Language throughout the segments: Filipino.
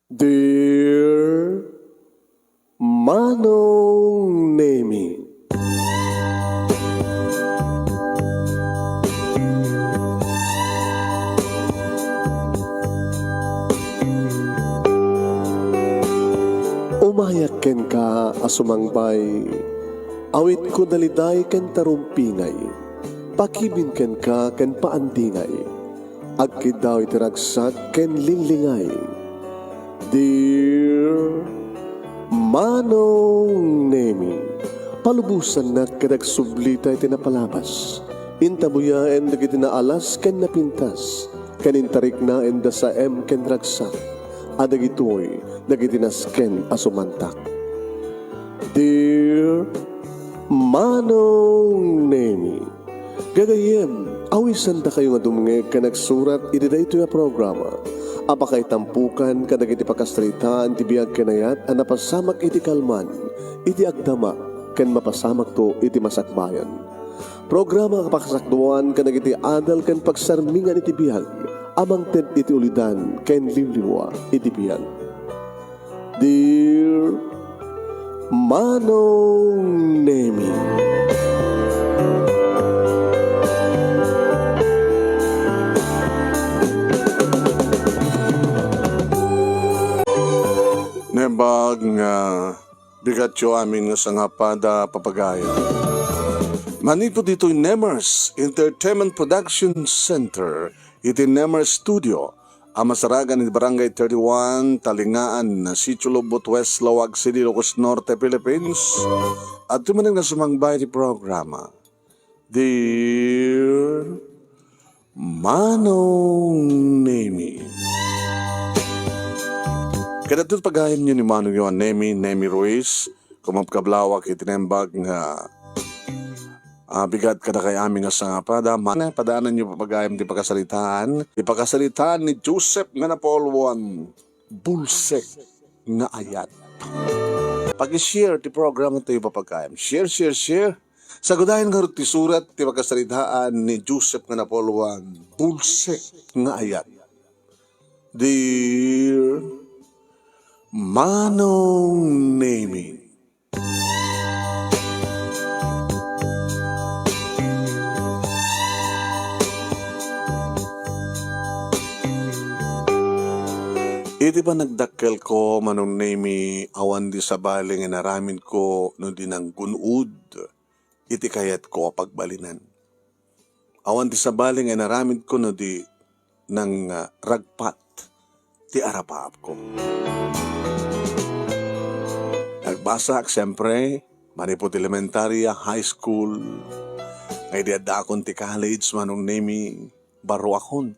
Dear Manong Nemi, umayak ken ka asumangbay, awit ko daliday ken tarumpingay, pakibin ken ka ken paandingay, agkid daw itiragsak ken linglingay. Dear Manong Nemi, palubusan na kadag sublita iti napalabas, intabuya en dagiti naalas ken napintas, kanintarik na en da sa ken ragsak, adagitoy dagiti nasken asumantak. Dear Manong Nemi, gagayem, awisan da kayo nga dumnge ka nagsurat iti dayto nga programa. Apakay tampukan kadag iti pakastaritaan ti biyag kenayat a napasamak iti kalman, iti agdama ken mapasamak to iti masakbayan. Programa kapakasakduan kadag iti adal ken pagsarmingan iti biyag, amang ted iti ulidan ken liwliwa iti biyag. Dear Manong Nemi, Nebag nga bigat yo amin nga sangapada papagaya. Manito dito yung Nemers Entertainment Production Center, iti Nemers Studio, ang masaragan ni Barangay 31, Talingaan, Sitio Lobot West, Lawag City, Ilocos Norte, Philippines. At tumanig na sumangbay di programa. Dear Manong Nemi, kada doon pagayam niyo ni Manong yun, Nemi Ruiz, kumapkablawak itinembag nga bigat kada kay aming nga sangapada. Padaanan niyo papagayam di pagkasalitaan ni Joseph nga Napoleon, bulsek nga ayat. Pag-share ti program ito yung papagayam. Share. Sagudahin nga ti surat ti pagkasalitaan ni Joseph nga Napoleon, bulsek nga ayat. Dear Manong Nemi, iti ba nagdakkel ko, Manong Nemi, awan di sa baling inaramin ko no di nang gunud, iti kayat ko pagbalinan. Awan di sa baling inaramin ko no di nang ragpat, ti arapaap ko. Nagbasak, siyempre, manipot elementarya, high school, ngay di adakon ti college, Manong Nemi, baro akon.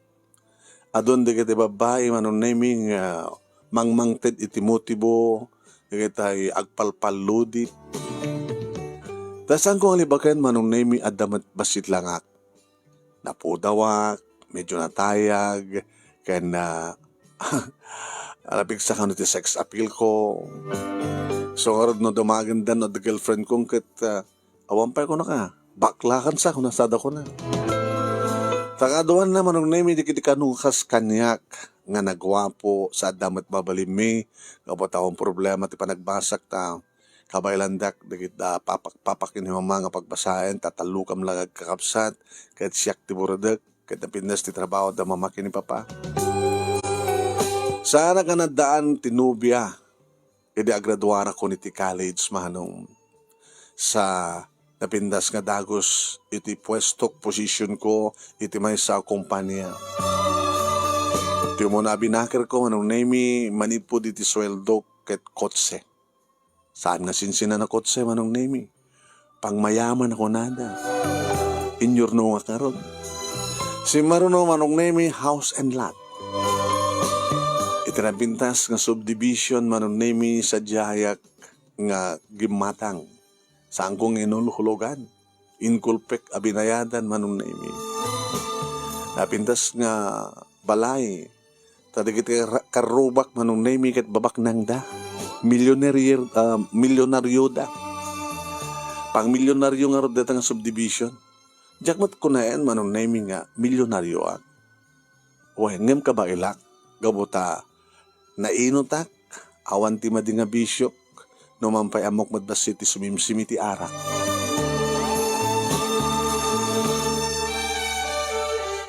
Adon di kiti babae, Manong Nemi, mangmangted iti motibo, di kitay agpalpaludit. Tasan ko ang libakan, Manong Nemi, adamat basit langak. Napudawak, medyo natayag, kaya na, alapig sa kanto ti sex appeal ko. So nga no dumagandan no the girlfriend kong kat awampay ko na ka. Baklakan sa kung nasada ko na. Tagaduan na Manong Nemi di kiti kanukas kanyak nga nagwapo sa damat babalimi. Kapot akong problema ti panagbasak ta. Kabaylandak di kita papakin ni mama nga pagbasahin. Tatalukam lagag kakapsat. Kahit siyak ti buradak. Kahit napindas ti trabaho da mamakin ni papa. Sana ka nadaan tinubya. Idi agraduara ko niti college, Manong. Sa napindas nga dagos, iti pwestok position ko, iti may sa kumpanya. Iti mo na binakir ko, Manong Nemi, manipod iti sweldo ket kotse. Saan nga sinsina na kotse, Manong Nemi? Pangmayaman ako nada. Inyorno nga karon. Si Maruno, Manong Nemi, house and lot. Itinabintas nga subdivision, Manong Nemi, sa Jayak nga gimatang. Saan kong inulhulugan? Inkulpek abinayadan, Manong Nemi. Napintas nga balay. Tadigit karubak, Manong Nemi, kat babak nang da. Milyonaryo da. Pang milyonaryo nga ro data nga subdivision. Jakmat ko na yan, Manong Nemi nga, milyonaryo at. Ngem ka ba ilak? Gabuta Nainotak, awan ti madi nga bisyok, no mampay amok madbasit ti sumimsimi ti arak.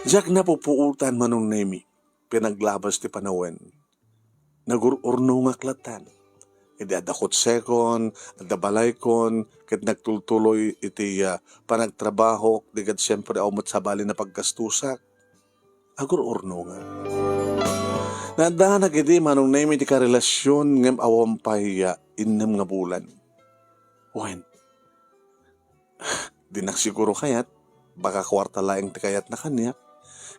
Jak na pupuutan manong nemi, pinaglabas ti panawen, nagururno nga klatan. Iti adakot sekon, adabalaykon, ket nagtultuloy iti panagtrabaho, digad siyempre awmat sabali na pagkastusak, agururno nga. Nadahanag iti manong nemi ti karelasyon ngem awampay innem nga bulan. Wen, di nagsiguro kayat, baka kwarta laeng ti kayat na kanya,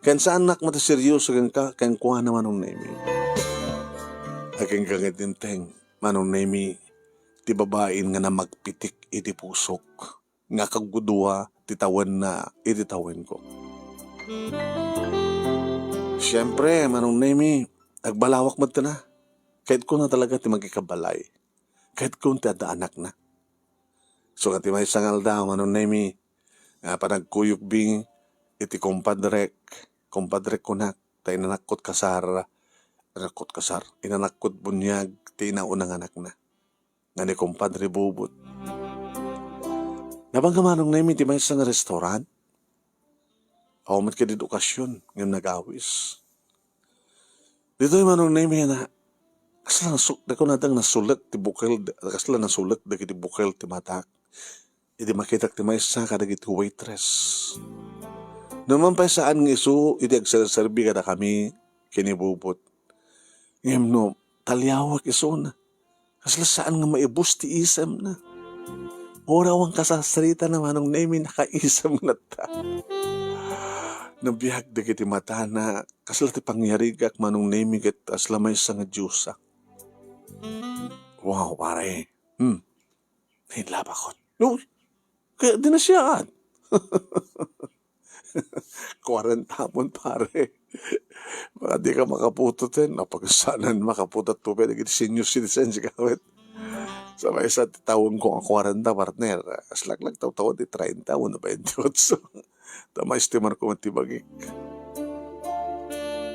ken saan nak mataseryoso ken kuha na manong nemi. Aking kangitinteng, manong nemi, ti babain nga na magpitik iti pusok, nga kagudua ti tawen na iti tawen ko. Siyempre, manong nemi, agbalawak mo na. Kahit ko na talaga ti magkikabalay. Kahit ko ti ada anak na. So kati may sangal daw, manong nemi, panagkuyok bing iti kompadrek ko na, tayo nanakot kasar, inanakot bunyag, ti inaunang anak na. Nga ni kompadre bubot. Nabang manong nemi, ti may isang restaurant, awamat ka din okasyon, ngayon nag-awis. Dito yung manong nemi na, kasla nasulat ti bukel, kasla nasulat dagi ti bukel ti matak. Iti makitak ti may isa kadag iti waitress. Naman pa saan ng isu, iti agserserbi kada kami kinibubot. Ngayon no, talyawak iso na. Kasla saan nga maibus ti isam na. Orawang kasasarita na manong nemi nakaisam na ta. Nabiyag da kiti mata na kasla ti pangyarigak manong nemi ket asla may isa nga Diyosa. Wow, pare. Hinlabakot. No, kaya di na siyaan. 40 tapon, pare. Baka di ka makaputotin. Napagasanan makaputot to. Pwede kiti senior citizen si kawit. Sa may isa titawang kong 40, partner. Aslaglag taw-tawa di 30, 28. Tama estimar ko matibagik.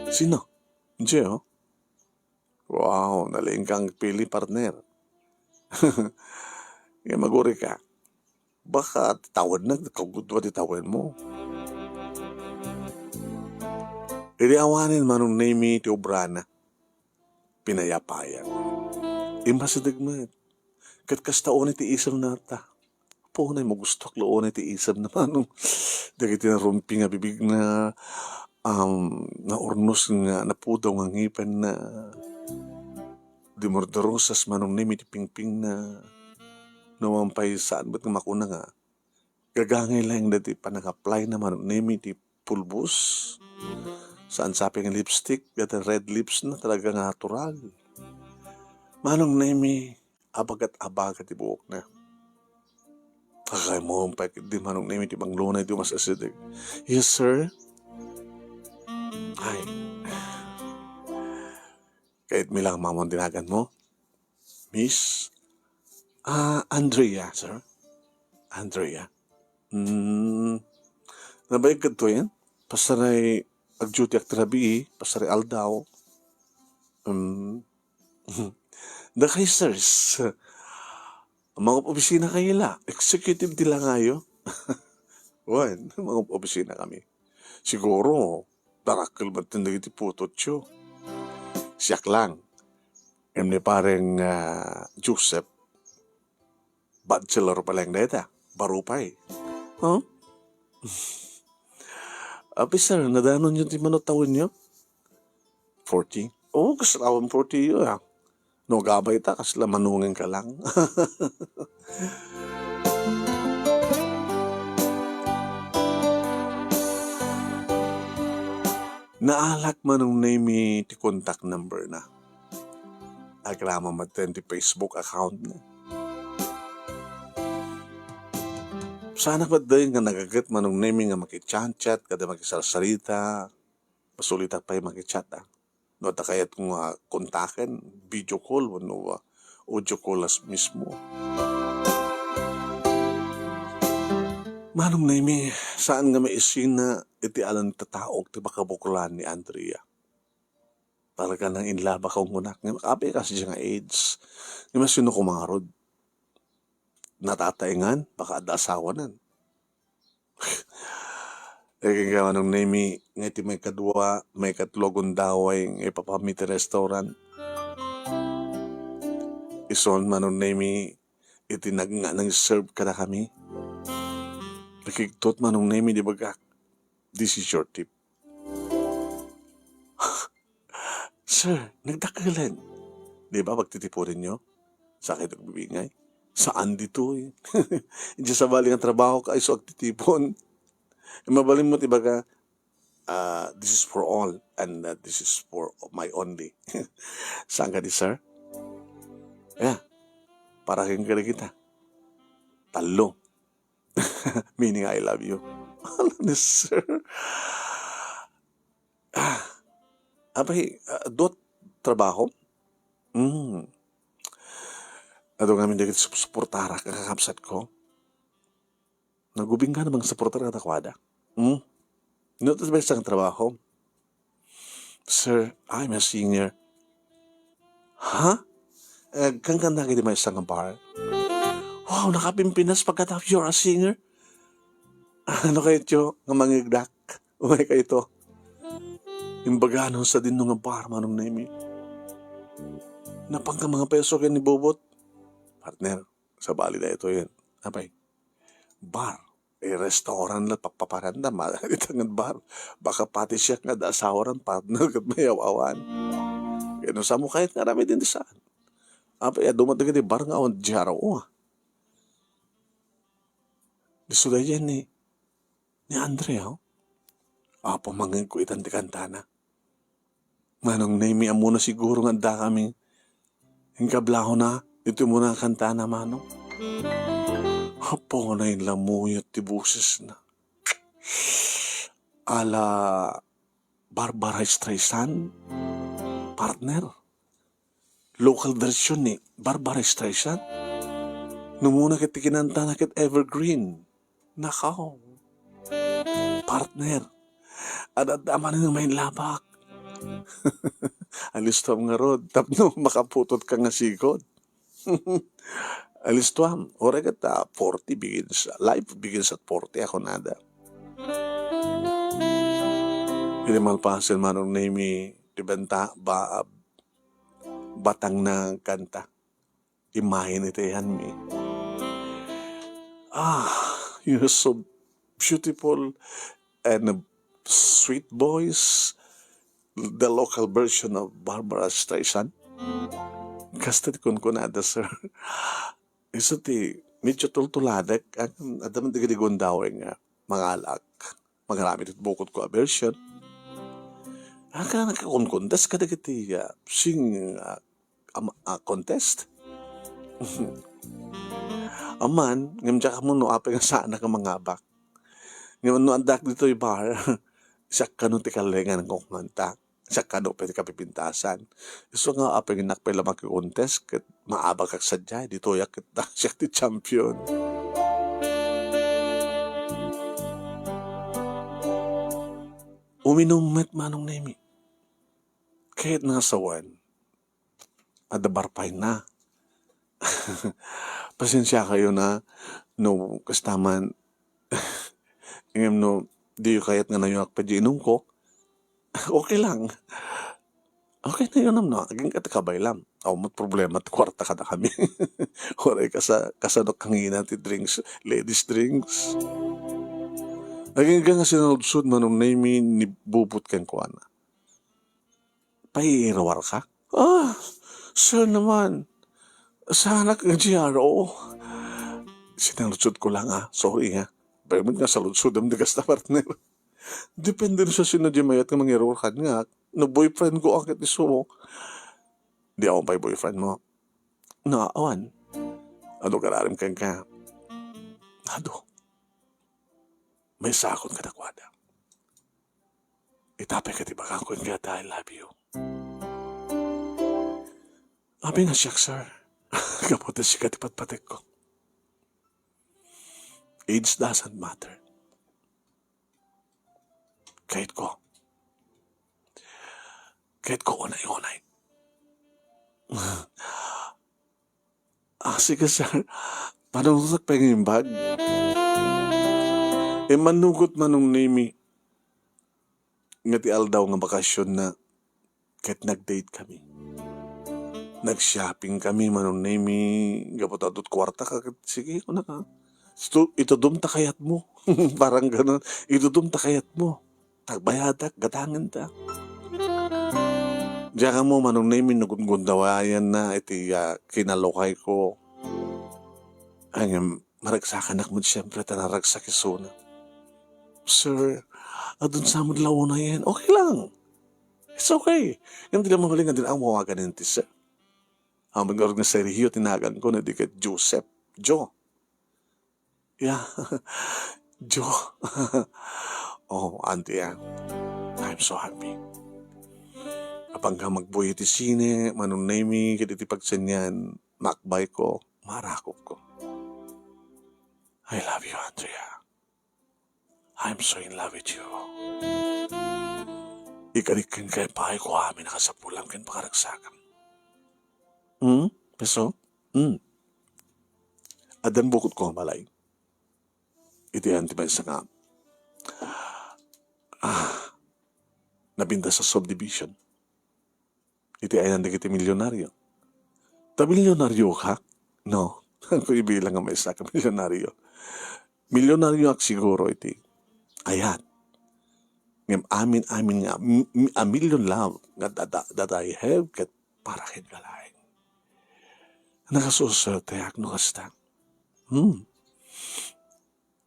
Sino? Hindi, oh. Wow, naling kang pili, partner. Kaya maguri ka. Baka titawad na, kagudwa titawad mo. Ili awanin manong nemi ti obrana. Pinayapayan. Imasidigmat. Kat kastaon iti isam na ta. Po na mo gusto kloon iti isam na manong. Dagiti na rumpi nga bibig na na ornos nga napudaw nga ngipan na dimorderosas manong nemi ti pingping na nawampay saan ba't nga makuna nga. Gagangay lang dati pa nag-apply na manong nemi ti pulbos. Saan sabi ng lipstick, gata red lips na talaga natural. Manong nemi, abagat ibuok na. Akay mo, di manong nemi, di bang lunay, di mas asidig. Yes, sir? Ay. Kahit milang mamon dinagan mo. Miss? Andrea, sir. Andrea. Nabayag ka to yan? Pasaray, ag-duty aktrabi, pasaray aldaw. Dakay, sirs. Mga opisina kayo la. Executive dila ngayo. Wan, mga opisina kami. Siguro, darakil ba't tindag iti putot siyo? Siyak lang. Emni pareng Joseph. Bachelor pa lang deta. Barupay. Huh? Sir, nadanon yun ti manotawin nyo? 40? Oo, kasalawan 40 yun ha. No, gabay ta, kasla manungin ka lang. Naalak manong name ti contact number na. Agrama maten ti Facebook account na. Sana ba din nga nagagat manong name nga makichat-chat, kada makisarsarita, pasulitak pa yung makichat No, ta kayat kung kontaken, video call, no, audio call as mismo. Manong name, saan nga may isin na iti alang tataok ti bakabuklan ni Andrea. Talaga nang inlaba kong ngunak. Nga makabi kasi siya nga AIDS. Nga mas yun kumarod. Natataingan, baka ada asawa nan. Kaya nga manong nami, nga iti may kadwa, may katlogon daway, nga ipapamiti restaurant. Ison manong nami, iti nga nang serve ka na kami. Nakiktot manong nami, di bagak. This is your tip. Sir, nagdakalan. Di ba pagtitipunin nyo? Sakit ang bibingay. Saan dito eh? Diyan sa baling ang trabaho ka, iso agtitipon. Mabalin mo, tibaga, this is for all and this is for my only. Saan ka di, sir? Yeah, para kayong kala kita. Talo. Meaning I love you. Alam ni sir. Abay, doot trabaho? Ato nga min dagit suportara kakakapsat ko. Nagubing ka namang suportara katakwada. Notice ba isang trabaho? Sir, I'm a singer. Ha? Kang kanta ka di may isang bar? Wow, nakapimpinas pagkatap you're a singer? Ano kayo tiyo? Nga mangigdak? Umay kayo to? Imbagano sa din nga bar manong naimi. Napang ka mga peso kayo ni Bobot. Partner, sa bali na ito yun. Apay, bar. Restaurant lang papaparanda. Malitangan bar. Baka pati siya nga da asawaran partner kat mayaw-awan. Kaya sa mo kahit nga rami din di saan. Apay, dumating di bar nga awan diyaraw. Gusto da yan ni Andrea. Apo mangin ko itan di kantana. Manong naimi amo na siguro nga da kami. Hingkablaho na, ito muna ang kantana manong. Apo na yung lamuyot ti buses na. Ala Barbara Streisand, partner. Local version ni Barbara Streisand. Numuna kiti kinanta na kit Evergreen. Nakaw. Partner. Adadama na may labak. Alis to nga rod. Tapno makaputot ka nga sigod. Alis to am. Ora kata 40 begins. Life begins at 40. Ako nada. Hindi malpasin manong name dibenta ba batang na kanta. Imahin ito yan mi. You're so beautiful and sweet voice. The local version of Barbara Streisand. Kasta di kunada, sir. Isa ti, medyo tultuladak. Adaman di gundawin nga, mga alak. Magaramit at bukod ko a version. Haka nakakunkundas ka na kiti sing contest. Aman, ngayon ka mo no, apay nga saan ka mangabak. Ngayon no, andak dito yung bar. Siya ka no, tikalengan ng kumanta. Siya ka no, pwede ka pipintasan. So nga, apay nga nakpay lamang contest. Kat maabak kag sadya. Dito yak siya ti champion. Uminumet manong nemi. Kahit nasawan, adabarpay na. Pasensya kayo na, no, kastaman, ngayon no, di yung kayat nga na yung akpadjinom ko, okay lang. Okay na yun no, aging katakabay lang. Mat problema, kwarta ka na kami. Oray kasanok kangina ti drinks, ladies drinks. Aging nga sinuludsod manong name ni bubut kang kuwana. Paiirawar ka? Sir naman. Sana kang GRO. Sinaludsod ko lang sorry Pero nga sa ludsod ang digas na partner. Depende rin sa sinadyamayat ng mga irawar nga. No boyfriend ko akit iso mo. Di ako pa'y boyfriend mo. Naawan. Ano kararim kang ka? Ado. May sakon ka na kwada. Itapay ka diba kang kung kata I love you. Abi nga siyak, sir. Kaputa siya katipat-patek ko. Age doesn't matter. Kahit ko. Kahit ko unay-unay. Sige sir, paano sa pangimbag? Manugot manong nimi. Nga ti aldaw nga bakasyon na kahit nag-date kami. Nag-shopping kami manong nimi. Gapot atot kwarta ka. Sige, ko na ka. Itudum ta kayat mo. Parang ganun. Itudum ta kayat mo. Tagbayadak, gatangan ta. Diyan ka mo manong nimi nagundawayan na iti kinalokay ko. Ay, maragsakan mo siyempre tanaragsak isuna. Sir, adun sa mo lawo na yan. Okay lang. It's okay. Yung tila mamalingan din ang mawagan ng sir. Ang mag-org na seriyo, tinagan ko na di ka Joseph. Joe. Yeah. Joe. Oh, auntie I'm so happy. Kapag ka magbuhay ti sine, manong nami, kiti pagsanyan, makbay ko, marakop ko. I love you, Andrea. I'm so in love with you. Ikalikan kayo pa ko amin nakasapulang kan pakaragsakan. Peso? Adan bukod ko malay. Iti antibay sa nga. Nabinta sa subdivision. Iti ay nandig iti milyonaryo. Ta milyonaryo ka? No. Kung ibilang nga may isa ka milyonaryo. Milyonaryo ak siguro iti. Ayan. Ngam amin nga. A million love that I have kat para kin kalain. Nakasuswerte ak no kasta.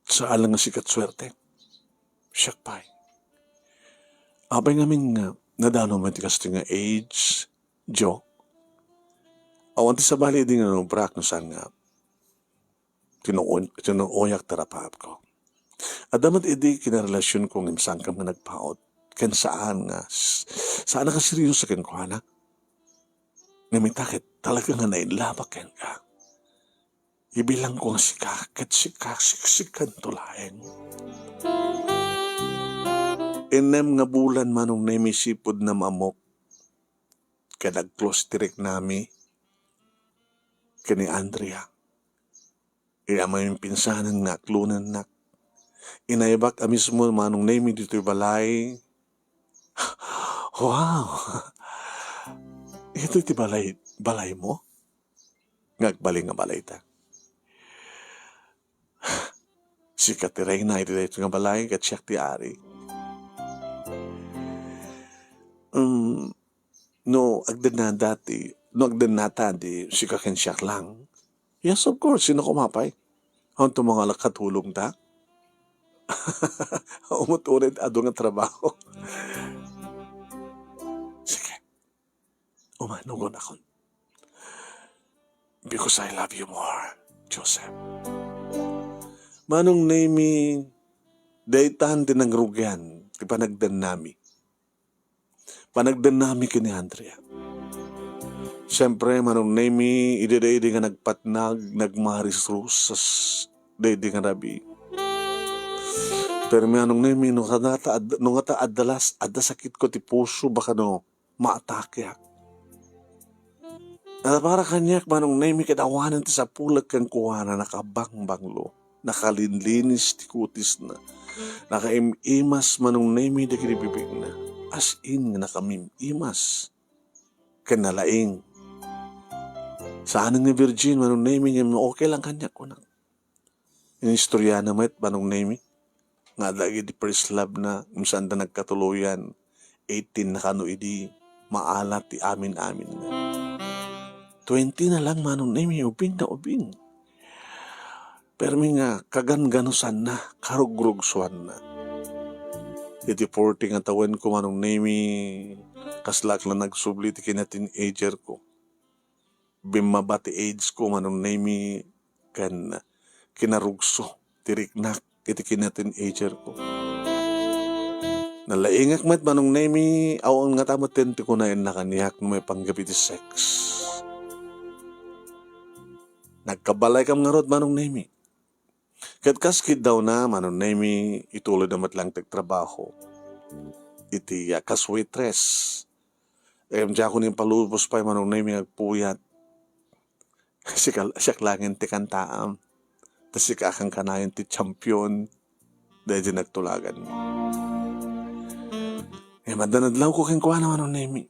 Sa alang nga sikat swerte. Siyak pa'y. Abay ngamin nga nadano man ti kasta nga age, Joe. Awan ti sa bali din nga brak no saan nga tinuoyak tarapap ko. Adamat idi kinarelasyon ko ng saan ka nga nagpaot. Kan saan ka seryoso ken ko anak. Ngamitakit talaga nga nainlabak ken ka. Ibilang ko nga sikan tulaeng. Inem nga bulan manong naimisipod na mamok. Kanag-close direct nami. Kani Andrea. May pinsanan nga, klunan na. Inaibak mismo manong naimi dito'y balay. Wow! Ito'y ti balay mo? Ngagbali nga balay ta. Si Katiray na ito nga balay, katsiyak ti ari. No, agdan na di, si kakensyak lang. Yes, of course, sino kumapay? Ang mga lakatulong ta? Umuturid ado nga trabaho. Sige, umanugon ako. Because I love you more, Joseph. Manong nami, daytahan din ang rugyan, di panagdan nami. Panagdan nami kini Andrea. Siyempre, manong nami, ide-de nga nagpatnag, nagmaris rusas, de nga rabi. Pero manong nami, nung ata adalas, ada sakit ko ti puso, baka no, maatake ak. At para kanyak, manong nami, kadawanan ti sa pulag kang kuwana, nakabang-banglo, nakalinlinis ti kutis na, nakaimimas manong nami, di kinibibig na. As in, nakamimimas. Kanalaing. Saan nga virgin, manong nami niya, okay lang kanya ko na. Yung istorya na met, manong nami. Nga lagi di first love na, saan na nagkatuluyan. 18 na kano idi, maalat ti amin-amin na. 20 na lang, manong nami, ubing na ubing. Pero nga, kagan-ganusan na, karugrugsuan na. Iti 40 nga tawen ko manong nami, kaslak lang nagsubli ti kina-teenager ko. Bimaba ti age ko manong nami, kan kinarugso, tiriknak, iti kina-teenager ko. Nalaingak mat manong nami, awan nga tamaten ti kunayan na kaniyak no may panggabi ti sex. Nagkabalay kam nga rod manong nami. Katkaskid daw na, manong nami, ituloy na matlang tagtrabaho. Iti kaswaitress. Diyan ko niyang palubos pa, manong na yung puyat. Siya langin ti kantaam. Tas si kakang kanayon ti champion. Dahil di nagtulagan mi. Madanadlaw ko keng kuha naman ng nemi.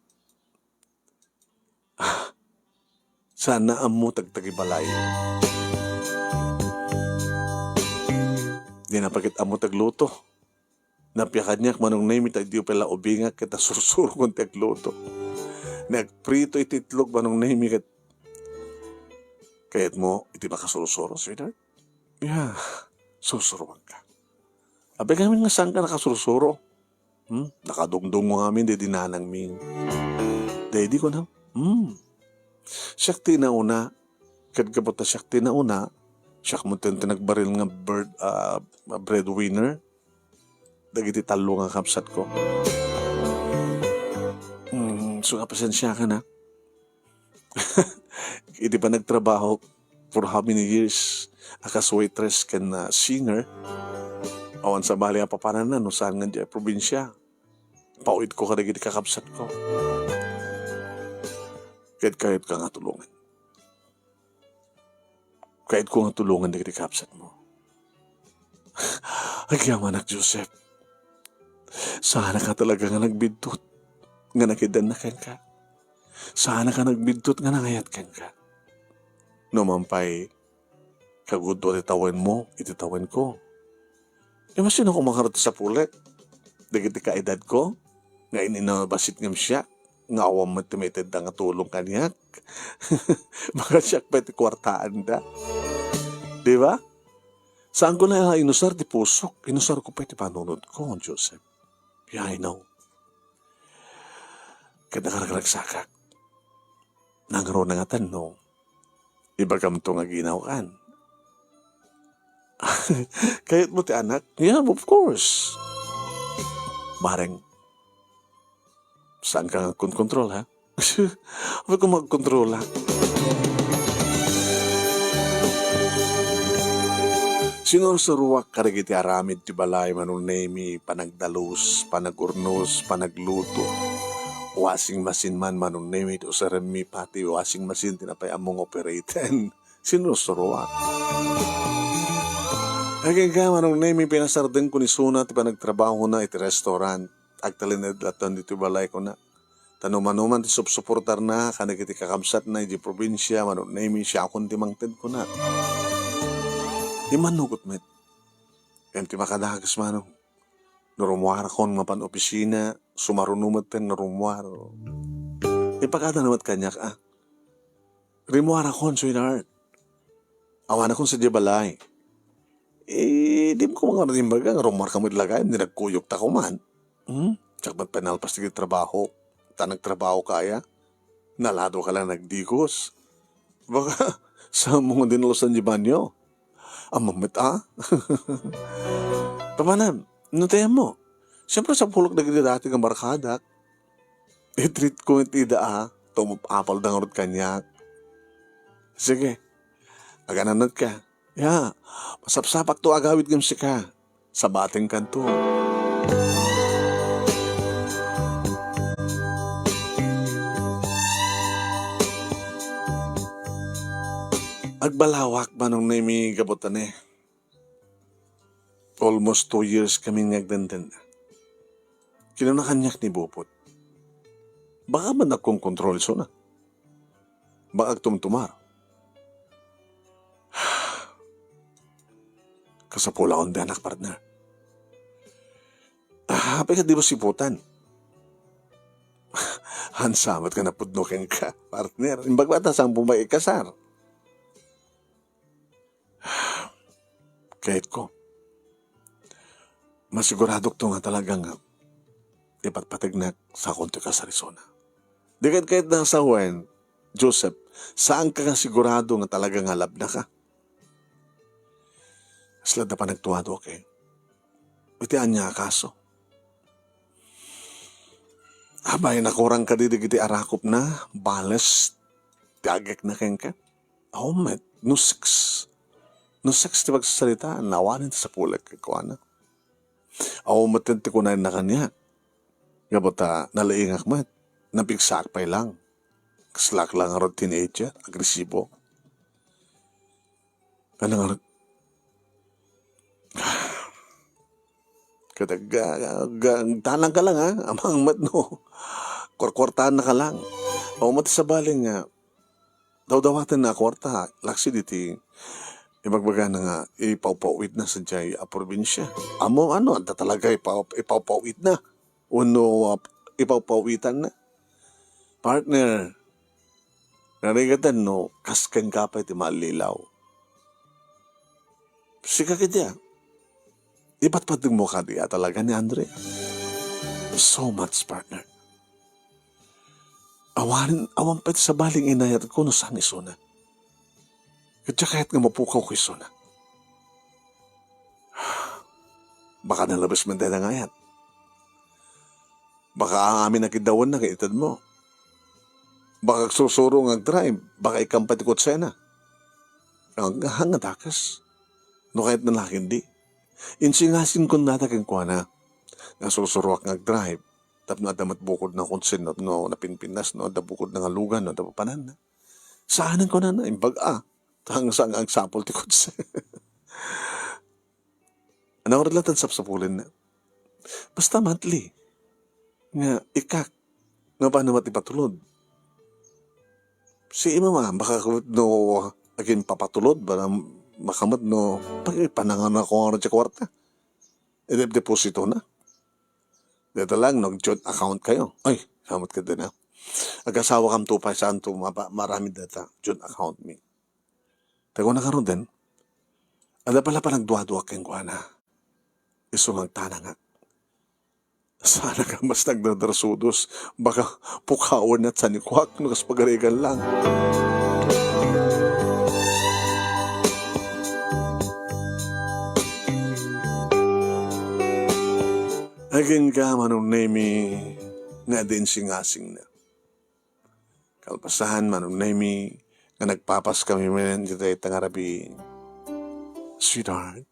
Sana amo tagtagibalay. Di napakit amo tagluto. Napiyakan niya manong nemi tayo di pala ubingak kita sursuro kong tagluto. Nagprito ititlog manong nemi kat kayat mo iti makasurusuro, sweetheart? Yeah, susuruan ka. Abe kami nga saan ka nakasurusuro? Nakadungdong mo kami, di dinanang ming. Di ko na, siyak tinauna, kadkabota siyak tinauna, siyak mo tinagbaril nga breadwinner, dagiti talo nga kapsat ko. So pasensya ka na. Hindi pa nagtrabaho for how many years akas waitress kan singer. Awan sa bali ang papananan no saan nga dyan probinsya. Pauit ko kada giti kakapsat ko. Kahit ka nga tulungan. Kahit ko nga tulungan na giti kakapsat mo. Agyaman ak Joseph. Sana ka talaga nga nagbidtot. Nga nakidan na ka. Sana ka nagbidtot nga nangayat ka. Numampay, kagudo ititawan mo, ititawan ko. Mas sino ko makarata sa pulet? Dagiti ka edad ko, nga ininabasit ngam siya, nga awam matimited na nga tulong kanyak. Baka siya pwede kwartaan da. Di ba? Saan ko na inusar di pusok? Inusar ko pwede panunod ko, Joseph. Yeah, I know. Kada karagsakat. Nangro na nga tanong, iba kam to nga ginawan. Kahit mo ti anak? Yeah, of course. Bareng, saan ka nga kontrol, ha? Huwag ko magkontrol, ha? Sinururuwak karagiti aramid ti balay manunemi, panagdalus, panagurnos, panagluto. Washing machine man manunemi ito sa remi pati washing machine tinapay among operaten. Sinusuruan. Agay ka manunemi pinasarden ko ni Suna ti panagtrabaho na iti restaurant. Agtalinad laton dito balay ko na. Tanumanuman ti subsuportar na kanagiti kakamsat na iti probinsya manunemi siya akong timangted ko na. Di manugot met. Kaya ti makadagas manong. Narumuara kon mapan opisina, sumarunumat ten narumuaro. Ipakada namat kanyak, Rimuara kon, sweetheart. Awan akong sa dibalay. Di mo ko mga natimbaga, narumuar kamo ilagay, hindi nagkuyok ta ko man. Tsakbat penalpas tigil trabaho. Ta nagtrabaho kaya, nalado ka lang nagdigos. Baka, sa mga dinulusan di banyo. Mamit, Pamanam, nutayan mo. Siyempre sa pulok na gini dati ng barkada, i-treat ko iti tumapapal na ngurot kanyak. Sige, agananat ka. Ya, masapsapak to agawid ng sika sa bating kanto. Agbalawak ba nung naimi gabotan Almost 2 years kami nagdandan na. Kinunakanyak ni Bupot. Baka ba nagkong-kontrol so na? Baka tumtumar. Kasapula akong anak partner. Happy ka di ba siputan? Hansamat ka na pudnukin ka, partner. Imbagbata sang bumay ikasar. Kahit ko. Masigurado ko nga talagang ipatpatignak sa konti ka sa Arizona. Di kahit na sa Juan, Joseph, saan ka sigurado nga talagang halab na ka? Sila na pa nagtuwado, okay? Itian niya kaso. Abay, nakurang ka didi arakop na, bales, tiagek na keng ka. Oh, met, no sex. No sex ti pagsasalita, nawanin sa pulag ko, anak. Ako matindi ko na kanya. Gabota, nalaingak mat. napigsak pa lang. Kaslak lang nga teenager, agresibo. Ano nga talang ka lang ha, amang mat no. Korkortahan na ka lang. O mati sa baling nga, daw-dawatan na kwarta, laksi diti, ibagbaga na nga, ipawpawit na sa jay a probinsya. Amo ano, anta talaga ipawpawit na. Uno, ipawpawitan na. Partner, narigatan no, kaskan ka pa iti malilaw. Sika kita. Iba't pating mo ka diya talaga ni Andre. So much, partner. Awan pa sa baling inayat ko no saan isuna. Kaya kahit nga mapukaw ko isuna. Baka nalabas man tayo na nga yan. Baka amin nakidawan na kaitad mo. Baka susuro nga drive. Baka ikang patikot sena. Ang hangadakas. No kahit na hindi. Insingasin ko natakin ko na. Nasusuruak nga drive. Tap na damat bukod na konsen no napinpinas no da bukod na nga lugan no da papanan na. Saanan ko na imbaga. Hanggang saan ang sapol ti konsen. Anong relatan sapsapulin na. Basta monthly. Nga ikak. Nga paano matipatulod. Si ima ma baka no agin papatulod ba makamad no panangan ako nga sa kwarta. Deposito na. Dito lang, nag-joint account kayo. Ay, samot ka din ha. Ag-asawa kam to pa saan to marami data. Joint account me. Tago na karoon din. Ada pala pa nagduwa-duwa keng kwa na. Isungang tanang nga. Sana ka mas nagdadarsudos. Baka pukawan at sanikwak. Nukas pagarigan lang. Agin ka manong nemi nga din singasing na. Kalpasahan manong nemi nga nagpapas kami man dito ay tangarabi. Sweetheart.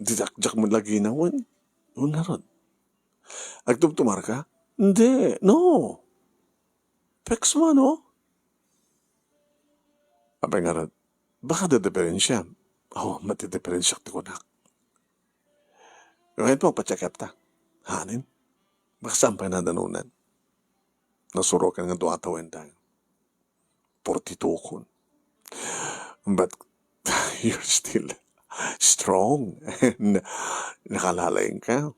Didak-jak mo lagi na wan. Una ron. Agtumtumar ka? Hindi. No. Pex mo no? Apay nga ron. Baka diferensya. Matidiferensya ti ko na. Ngayon po, pa-check up ta. Hanin. Baka sampay na danunan. Nasuro ka nga duatawin tayo. 42 kun. But, you're still strong. And nakalalain ka.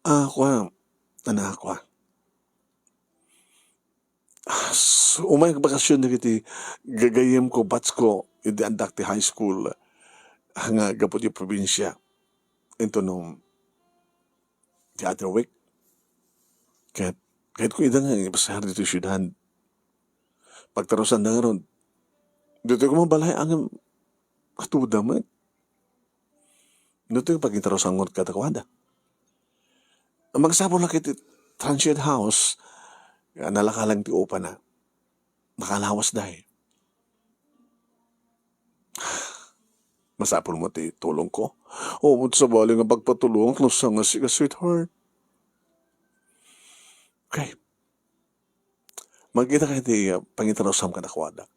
Ako, umay bakasyon na kiti gagayem ko bats ko iti andak ti high school nga gapot yung probinsya ito nung the other week kahit ko ida nga ipasahar dito syudhan pagtarusan na nga ron dito ko mabalay ang katuda mo dito yung pagkitarusan ngot katakwada magsabon lang kiti transient house nalakalang ti upa na makalawas dahil. Masapol mo ti tulong ko. O mo sa bali nga pagpatulong klusa nga si sweetheart. Okay. Magkita kayo ti pangitarosam ka na kwada.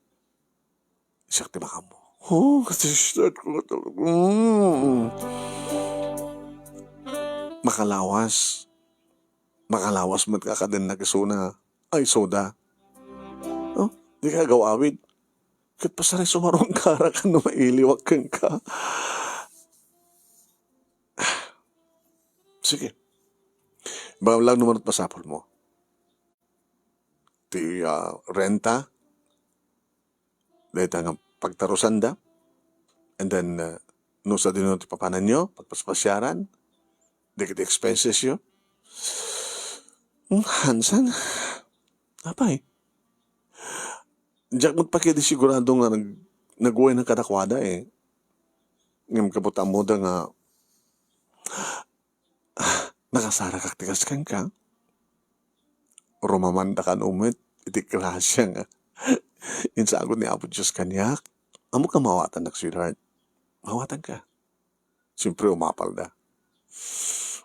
Siyak ti baka mo. Kasi start ko talaga. Makalawas. Makalawas mat kakadin na kisuna. Ay, soda. Di ka gawawid. Kat pasaray sumarong kara ka na mailiwag kang ka. Sige. Baka lang naman at pasapol mo. Ti renta. Dahil nga pagtarusan da. And then, no sa din ti papanan nyo, pagpaspasyaran. Di kita expenses yun. Hansan. Apay. Diyak magpakidi sigurado nga nag-uwi ng katakwada eh. Ngam kabutan mo da nga nakasara kaktikas kang ka. Rumamanda ka umit. Iti klasya nga. Insagot ni Apo Diyos kanyak. Amo ka mawatan na sweetheart. Mawatan ka. Siyempre umapal da.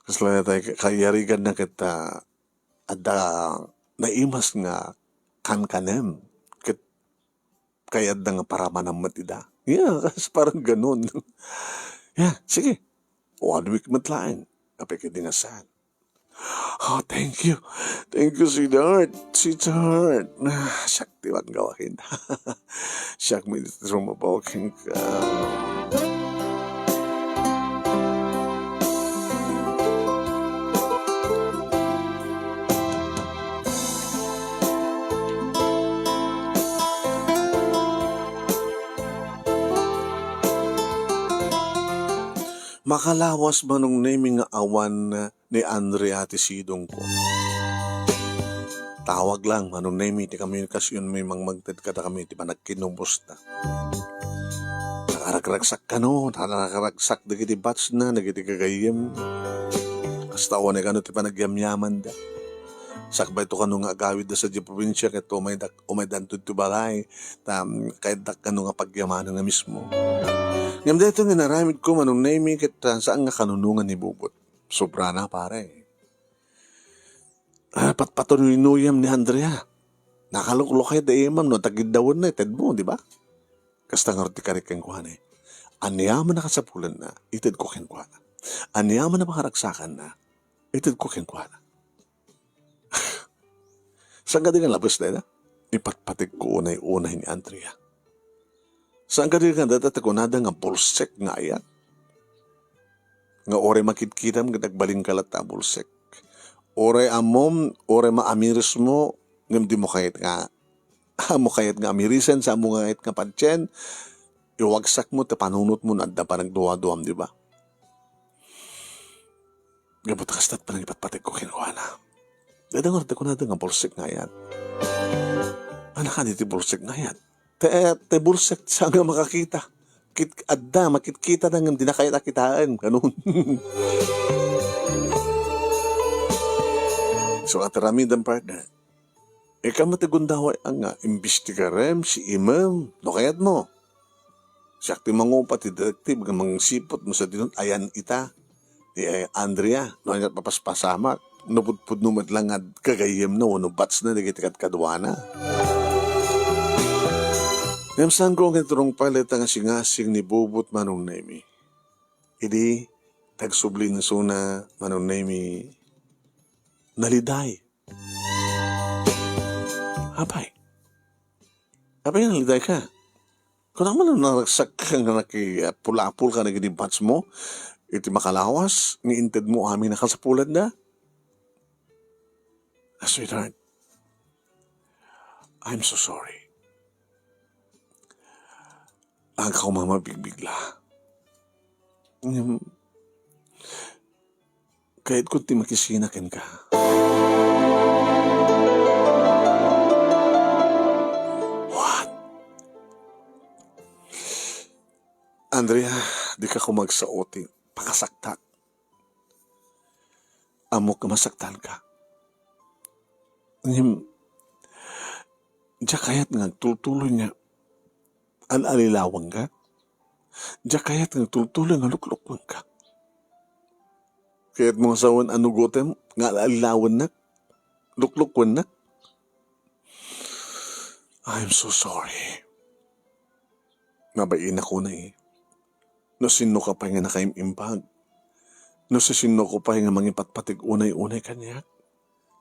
Kasla tayo kayarigan na kita ada naimas nga kanem kit kayad na nga para manammat ida. Yeah, kasi parang ganun. Yeah, sige. 1 week matlain. Kapag dinasal. Oh, thank you. Thank you, sweetheart. Sweetheart. Siyak, di bang gawain? Siyak, may trumabawakin ka. Makalawas manong naming nga awan ni Andrea ti sidong ko. Tawag lang, manong name ti komunikasyon may magtad kada kami ti panagkinubos na. Nakaragsak ka no, nakaragsak na kiti bats na, nagiti kagayim. Kastawan na kano ti panagyamyaman da. Sakbay to kano nga agawid da sa di probinsya, kato umaydantud ti balay, kahit da kano nga pagyamanan na mismo. Ngam dito nga naramid ko manong name kita saan nga kanunungan ni Bubot. Sobra na pare. Patpatunuyam ni Andrea. Nakaluklokay da imam no, tagidawon na ited mo, di ba? Kasta nga roti karik keng kuhan eh. Aniyaman na kasapulan na, ited ko keng kuhan. Aniyaman na makaragsakan na, ited ko keng kuhan. Saan ka din nga labas na ipatpatig ko unay-unay ni Andrea. Saan ka rin nga datakunada nga bulsek nga ayan? Nga ore makitkitam nga nagbaling kalat na bulsek. Ore amom, ore maamiris mo, ngam di mo kayat nga, mo kayat nga amirisan sa mo kayat nga pansyen, iwagsak mo, tapanunot mo, na pa nagduwa-duwam, di ba? Gabot kastat pa nang ipatpatig ko kinuha na. Dadangor takunada nga bulsek nga ayan. Anak ka dito bulsek nga ayan. Te bulsek siya nga makakita. Adda, makitkita na nga, di na kaya nakitaan. Ganun. So, at ramidang partner, ikaw matagundaway ang imbestigarem si imam. No kayat mo. Siya ti mangupat, ti detective, mga sipot mo sa dinun, ayan ita. Ti Andrea, no hanggat papaspasamak. Nupudpud numad lang at kagayem no, no bats na, nagitikat kadwana. Ngam saan ko ang iturong palit ang singasing ni Bubot manong nemi. Idi, tagsubli na suna manong nemi, naliday. Abay naliday ka. Kung naman naragsak ka nga nakipulapul ka na ginibats mo, iti makalawas, niinted mo amin na kasapulan na. Sweetheart, I'm so sorry. Ang ka mamabigbigla. Kahit kunti makisinakin ka. What? Andrea, di ka kumagsaoti. Pakasaktan. Amok ka masaktan ka. Diya kayat nga tutuloy nga alalilawang ka. Diya kayat nga tutuloy nga luklukwan ka. Kaya't mga sawan anugotem nga alalilawan na, luklukwan na. I'm so sorry. Nabain ako na eh. No sino ka pa nga nakaimimpag. No sino ko pa nga mangipatpatig unay-unay kanya.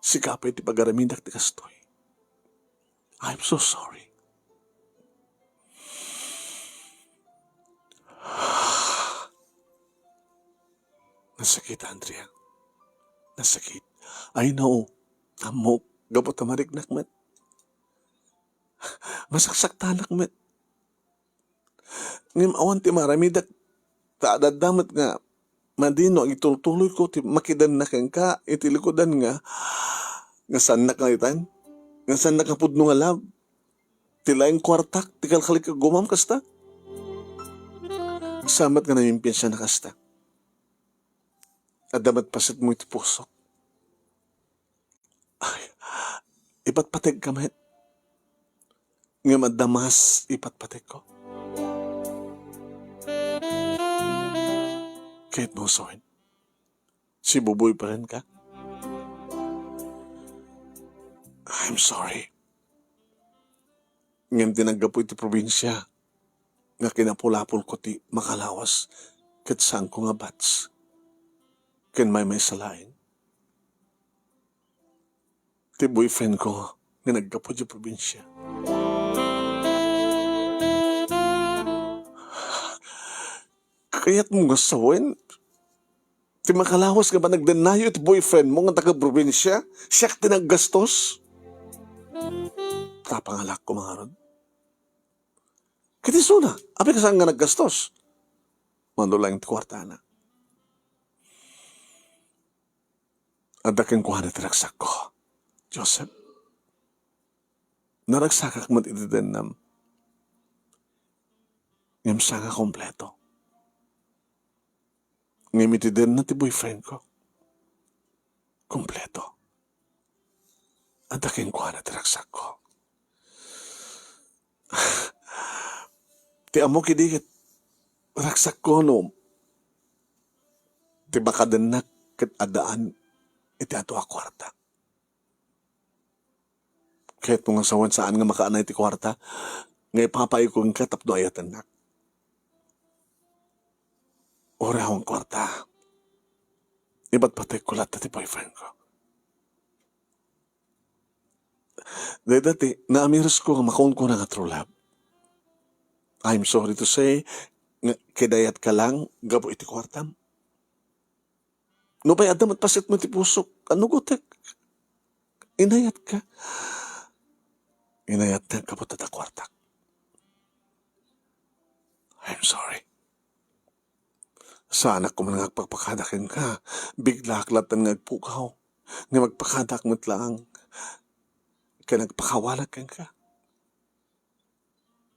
Sikapay ti pagaramindak ti kastoy. I'm so sorry. Nasakit, Andrea. Nasakit. I know. Amok. Gabot na marignak, met. Masaksak tanak, met. Ngim awan ti maramidak. Taadadamat nga. Madino, itutuloy ko. Makidan na kang ka. Itilikodan nga. Nga saan na kaitan? Nga saan na kapudno nga lab? Tilayang kwartak, tikalkalik ka gumam kasta? Samat nga na yung piensya na kasta. At damat pasit mo iti pusok. Ay, ipatpatig ka, met. Nga madamas, ipatpatig ko. Kahit mo soin. Si Buboy pa rin ka? I'm sorry. Ngayon tinaggapo iti probinsya nga kinapulapol ko ti makalawas kat saan ko nga bats. Ken may salain. Ti boyfriend ko nga naggapo ti probinsya. Kaya't mo gasawin. Ti makalawas nga ba nagdenayo ti boyfriend mo nga taga-probinsya? Siyak tinaggastos? Tapangalak ko mga ron. Kitisuna, api ka saan nga naggastos? Mandulang ti kwarta na. Adakin ko na tinagsak ko. Joseph, naragsakak mo't itidenam. Ngam siya nga kompleto. Ngimitiden na ti boyfriend ko. Kompleto. Adakin ko na tinagsak ko. Ti amo kidikit. Raksak ko no. Ti bakadenak kat adaan iti ato a kwarta. Kahit mga sawan saan nga makaanay ti kwarta, ngay papay kong katapdo ayatan nak. Ora akong kwarta. Iba't patay kulat na ti boyfriend ko. Dati, naamiras ko nga makaon ko na nga true love. I'm sorry to say, kidayat ka lang, gabo iti kwartam. No pa'y adam at pasit mo ti pusok, ano gotek? Inayat ka. Inayat na kapot at kwartak. I'm sorry. Sa anak ko man nagpagpakadakin ka, bigla aklatan ngagpukaw, nga magpakadak mo't lang, ka nagpakawalakan ka.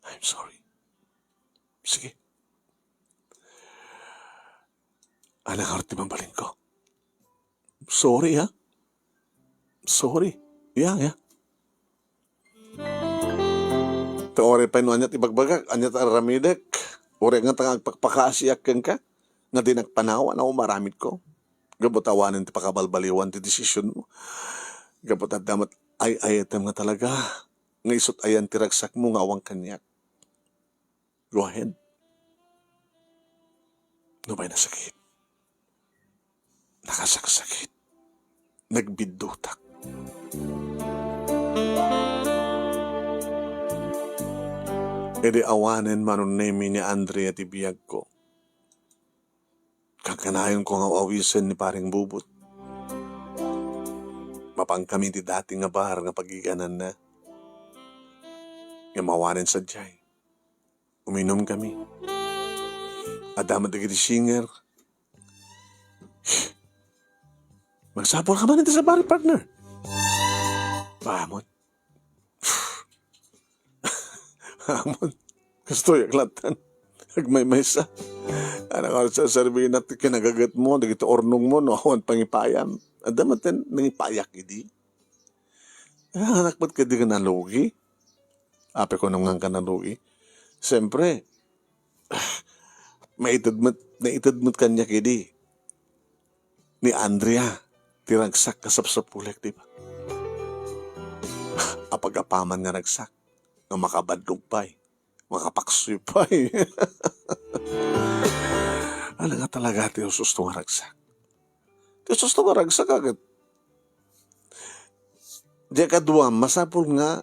I'm sorry. Sige. Anang harti mambalin ko. Sorry, ha? Sorry. Yeah. Teori pa ino anyat ibagbagak, anyat aramidek, ori nga tangag pagpakasiyak ka, nga di nagpanawa na umaramid ko. Gabotawanan ti pakabalbaliwan ti desisyon mo. Gabot at damat ay-ayatem nga talaga. Nga isot ayan ti ragsak mo nga awang kanyak. Go ahead. No ba'y nasakit? Nakasaksakit. Nagbidutak. Edi awanen manon nemi ni Andrea ti biyag ko. Kakanayon ko nga awisen ni paring bubot. Mapang kami ti dati nga bar nga pagiganan na. Nga mawanen sa jay. Uminom kami. Adamat na giti singer. Magsapol ka ba nito sa bar, partner? Pahamon. Hamon. Gusto yung latan. Nagmay-may sa. Anak ko sa sarbihin natin kinagagat mo, dagito ornong mo, no, awan pangipayam. Adamat na nangipayak, hindi. Anak, ba't ka di ka nalugi? Ape ko naman ka nalugi. Siyempre, naitadmat kanya kidi. Ni Andrea, tiragsak kasapsapulek, di ba? Apag-apaman nga ragsak, nga makabadlog pa'y, makapaksoy pa'y. Ano nga talaga ti usus nga ragsak? Ti usus nga ragsak agad. Di kadwa, masapul nga,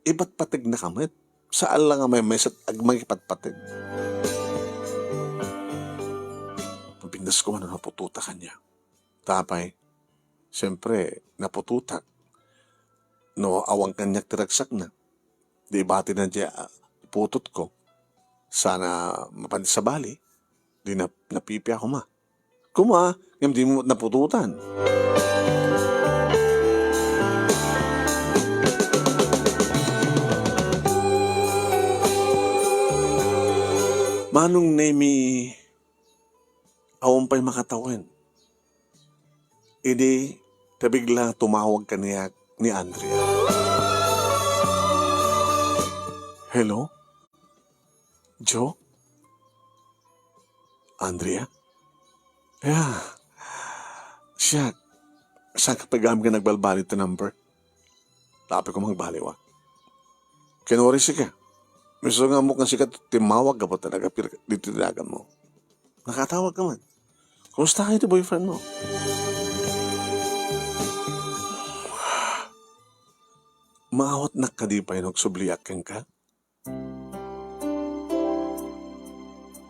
iba't patig na kamit. Saan lang nga may sa agmang ipatpatig. Pindas ko man napututa kanya. Tapay, siyempre, napututak. No, awang kanyak tiragsak na. Di bati na diya putot ko. Sana mapandis sa bali. Di napipi ako ma. Kuma, yung di mo napututan. Manong nemi awang pa'y makatawin. Idi, tabigla tumawag ka niya ni Andrea. Hello? Joe? Andrea? Yeah. Siya, saan ka pagam ka nagbalbali ito number? Tapi ko magbaliwa. Kinuri siya. Miso nga mo kang sikat, timawag ka pa talaga, pero dito tinagan mo. Nakatawag ka man. Kumusta ka ito boyfriend mo? Maawat na kadipay nagsubliak kang ka?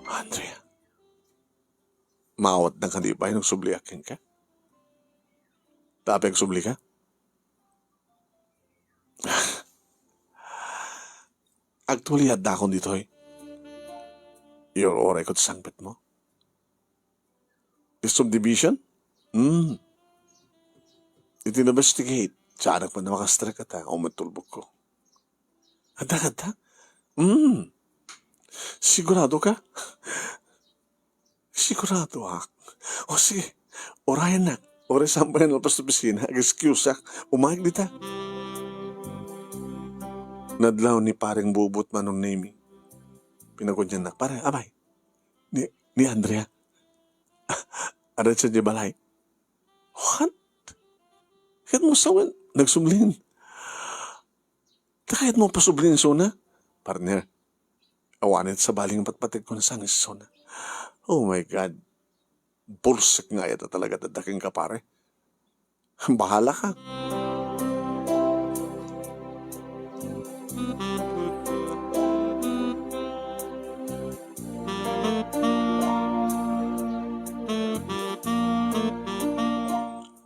Andrea, maawat na kadipay nagsubliak kang ka? Tapi ang subli ka? Actually, handa akong dito eh. Your oray ko't sangpit mo. The subdivision? Itinabestigate. Tiyanak pa na makastrek at ako matulbog ko. Handa? Sigurado ka? Sigurado ak. O sige, orayan na. Oray sambayan na pas sa pisina. Excuse ak. Umahig dita. Nadlaw ni paring bubot manong name. Pinagod niya na. Pare, abay. Ni Andrea. Aran siya di balay. What? Kahit mo sawan, nagsumlin. Kahit mo pasublin sona. Partner, awanit sa baling patpatig ko na sangis sona. Oh my God. Bullshit nga yata talaga dadaking ka pare. Bahala ka.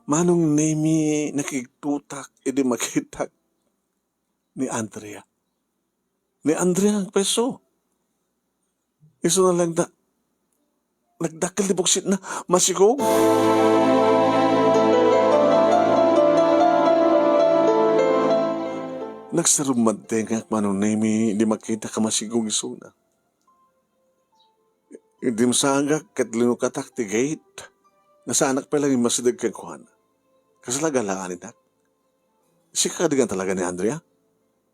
Manong nemi nakiktutak, edi makitak ni Andrea. Ni Andrea ang peso. Iso na lang nagdakil di buksit na masigog. Nagsarumanteng ak manong nemi, di makita ka masigog iso na. Hindi masagak kat linukatak ti gate. Nasa anak pa lang yung masidag kang kuhan. Kasalagalaan itak. Si kadigan talaga ni Andrea?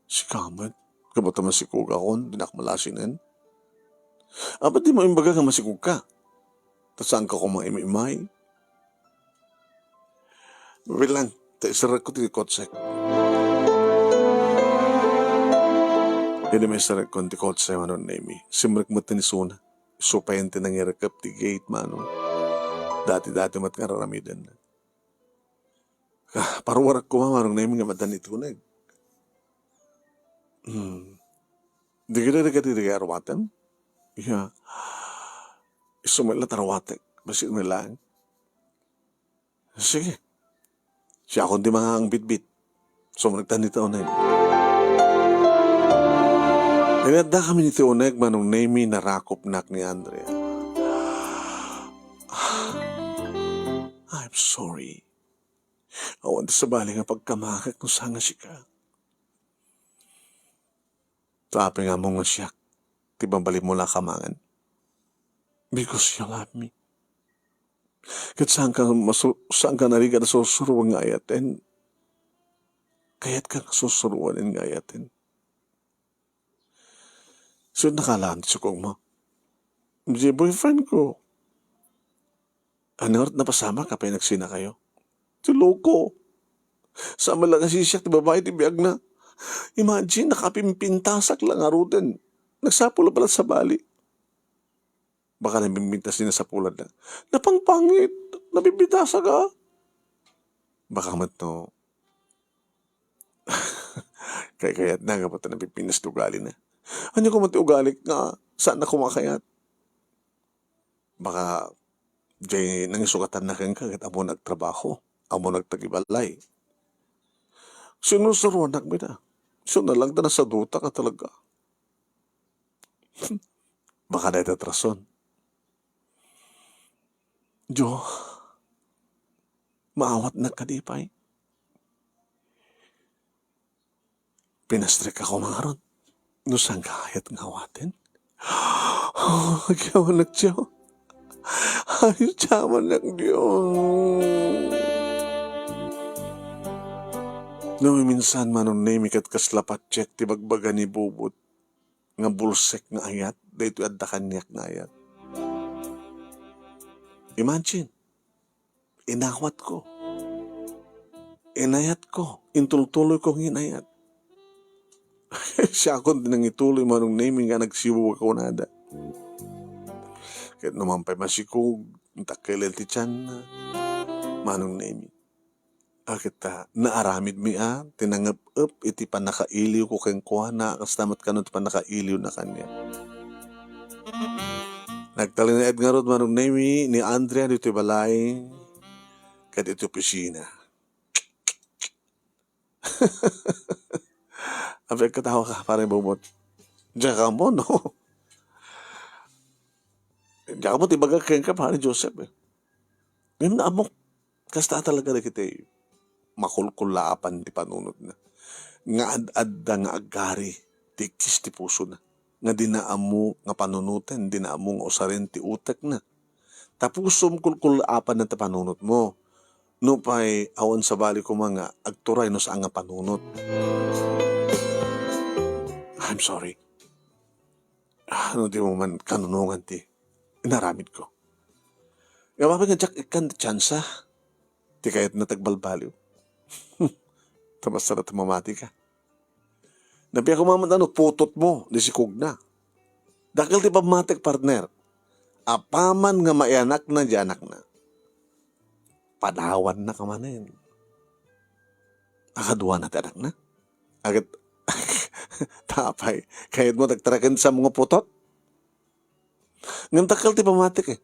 Si Kaman. Kabata masikog ako, dinakmalasinan. Ba't di mo imbaga nga masikog ka? Tapos saan ka kumaimay-imay? Wait lang, isarak ko ti kotsek. Hindi may isarak ko ti kotsek, manon nemi. Simrak mo tinisuna. Supayente nang irakap ti gate, manon. Dati-dati mat kararamidan na. Parwarak ko mamarong nemi nga madan itunag. Di ka na di ka arwatan? Yeah. Isumala tarawatek. Basit mo lang. Sige. Siya akong di mga ang bitbit. Sumunagtan ni Taoneg. Inadda kami ni Taoneg manong nemi narakop nak ni Andrea. I'm sorry. Awan sa bali nga pagkamakak kung saan nga siya. Sabi nga mo nga siya, tibang balik mo lang kamangan. Because you love me. Kat saan ka nariga na susuruan nga ayatin. Kaya't ka susuruan nga ayatin. So nakalaan sa kong mo. Hindi boyfriend ko. Ano na pasama ka pa nagsina kayo? Loko. Sama lang kasi siya, babae, tibiyag na. Imagine, nakapimpintasak lang arutin. Nagsapula pala sa bali. Baka nabimbintas din na sa pulad na. Napangpangit, nabimbintasa ka. Baka mato. Kaya na nga pa ito nabipinas na ugali na. Ano ko mati ugali nga, saan na kumakayat? Baka, diyan nangisukatan na kang kagad amo nagtrabaho. Amo nagtagibalay. Sinusuruan na kami na. So nalang na sa duta ka talaga. Baka na itatrason. Jo, maawat na kadipay. Pinastrek ako mga ron. Nusang kahit ngawatin. Agyawan na Diyo. Ay, tiyaman ng Diyos. No, minsan manong nemi kat kaslapat check ti bagbaga ni bubot. Nga bulsek nga ayat. Dito adda kanyak nga ayat. Imagine. inawat ko. Inayat ko. Intultuloy kong inayat. Siya akong dinangituloy manong naming nga nagsiwa ko nada. Kahit naman pa'y masikog, takailan ti tiyan na, manong naming. Akit naaramid mi tinangap-up, iti panakailiw ko kayong kuha na, kastamat ka nun panakailiw na kanya. Nagtalinaid nga rod manong nami ni Andrea dito balay, kat ito pisina. Abay katawa ka, parang bumot. Diyan ka mo, no? Diyan ka mo, tibaga kayo ka, parang Joseph, eh. Ngayon na amok, kasta talaga na kita, makulkulaapan di panunod na. Nga ad-adda nga agari, tikis ti puso na. Nga dinaamu, nga panunutan, dinaamu nga usarin ti utak na. Tapusum kulkulaapan na ti panunod mo. No pa'y awan sa bali ko mga agturay no sa nga panunod. I'm sorry. Ano di mo man kanunungan ti. Inaramid ko. Nga mapag nga ikan tsansa. Ti kayat na tagbalbaliw. Tamas na tamamati ka. Nabi ako maman putot mo. Di si Kugna. Dakil ti pamatik partner. Apaman nga maianak na di anak na. Panawan na kamanin. Akaduwa na ti anak na. Agad tapay. Kahit mo nagtarakin sa mga putot. Ngam takal ti pamatik eh.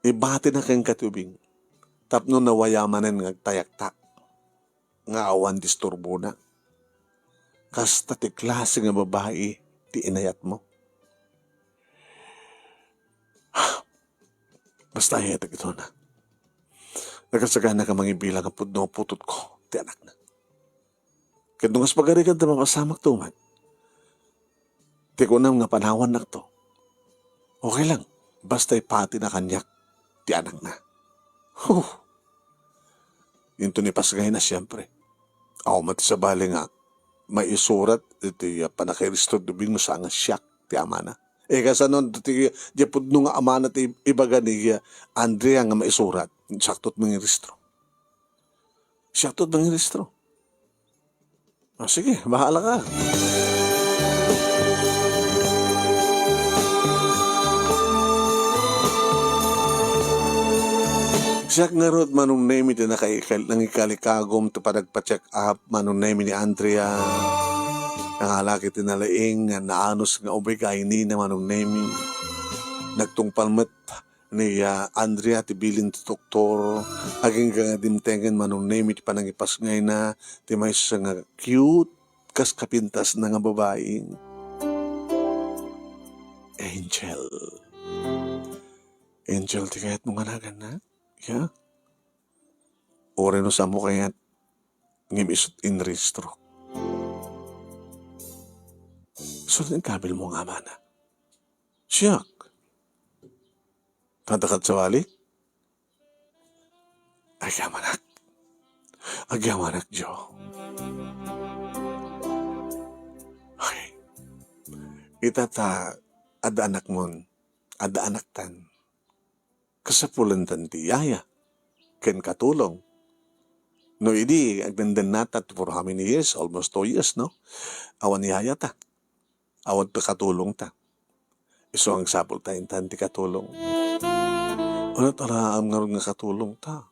Ibati na kayong katubing. Tapno nawayamanin ng agtayaktak. Nga awan disturbo na. Kasta ti klase nga babae ti inayat mo. Basta ayat ito na. Nagkasagana ka mangibilang ang pudno putot ko. Ti anak na. Kadungas pagarikan ta mapasamak tuman. Ti kunam nga panawan na to. Okay lang. Basta'y pati na kanyak. Ti anak na. Yung tunipasgay na siyempre. Ako mati sa bali nga. May isurat. Iti panakiristo dubing mo sa nga siyak. Ti ama na. Kasi nun. Di pudno nga ama na ti ibaga ni Andrea nga may isurat. Saktot mga ristro. Saktot mga ristro. Sige, bahala ka. Siyak nga rod manong name iti nang ikalikagom ito pa nagpa-check up manong name ni Andrea. Nangalaki tinalaing nga naanos nga ubigay ni na manong name. Nagtungpalmet ni Andrea ti bilin ti doktor. Aging nga dimtengen manong name iti panangipas ngay na ti may nga cute kas kapintas na nga babaeng. Angel. Angel ti kayat mong anagan na? Yeah. Ore no sa mo kayat ngimisot in restro. So, kabil mo nga mana. Siyak. Tadakat sa wali? Agyamanak. Agyamanak, Joe. Okay. Itata, ada anak mon, ada anak tan. Kasapulan tan ti yaya. Ken katulong. No, idi, agdandan natat for how many years? Almost 2 years, no? Awan yaya ta. Awan ta katulong ta. Iso ang sapul ta, intan ti katulong. Ano taraam nga katulong ta?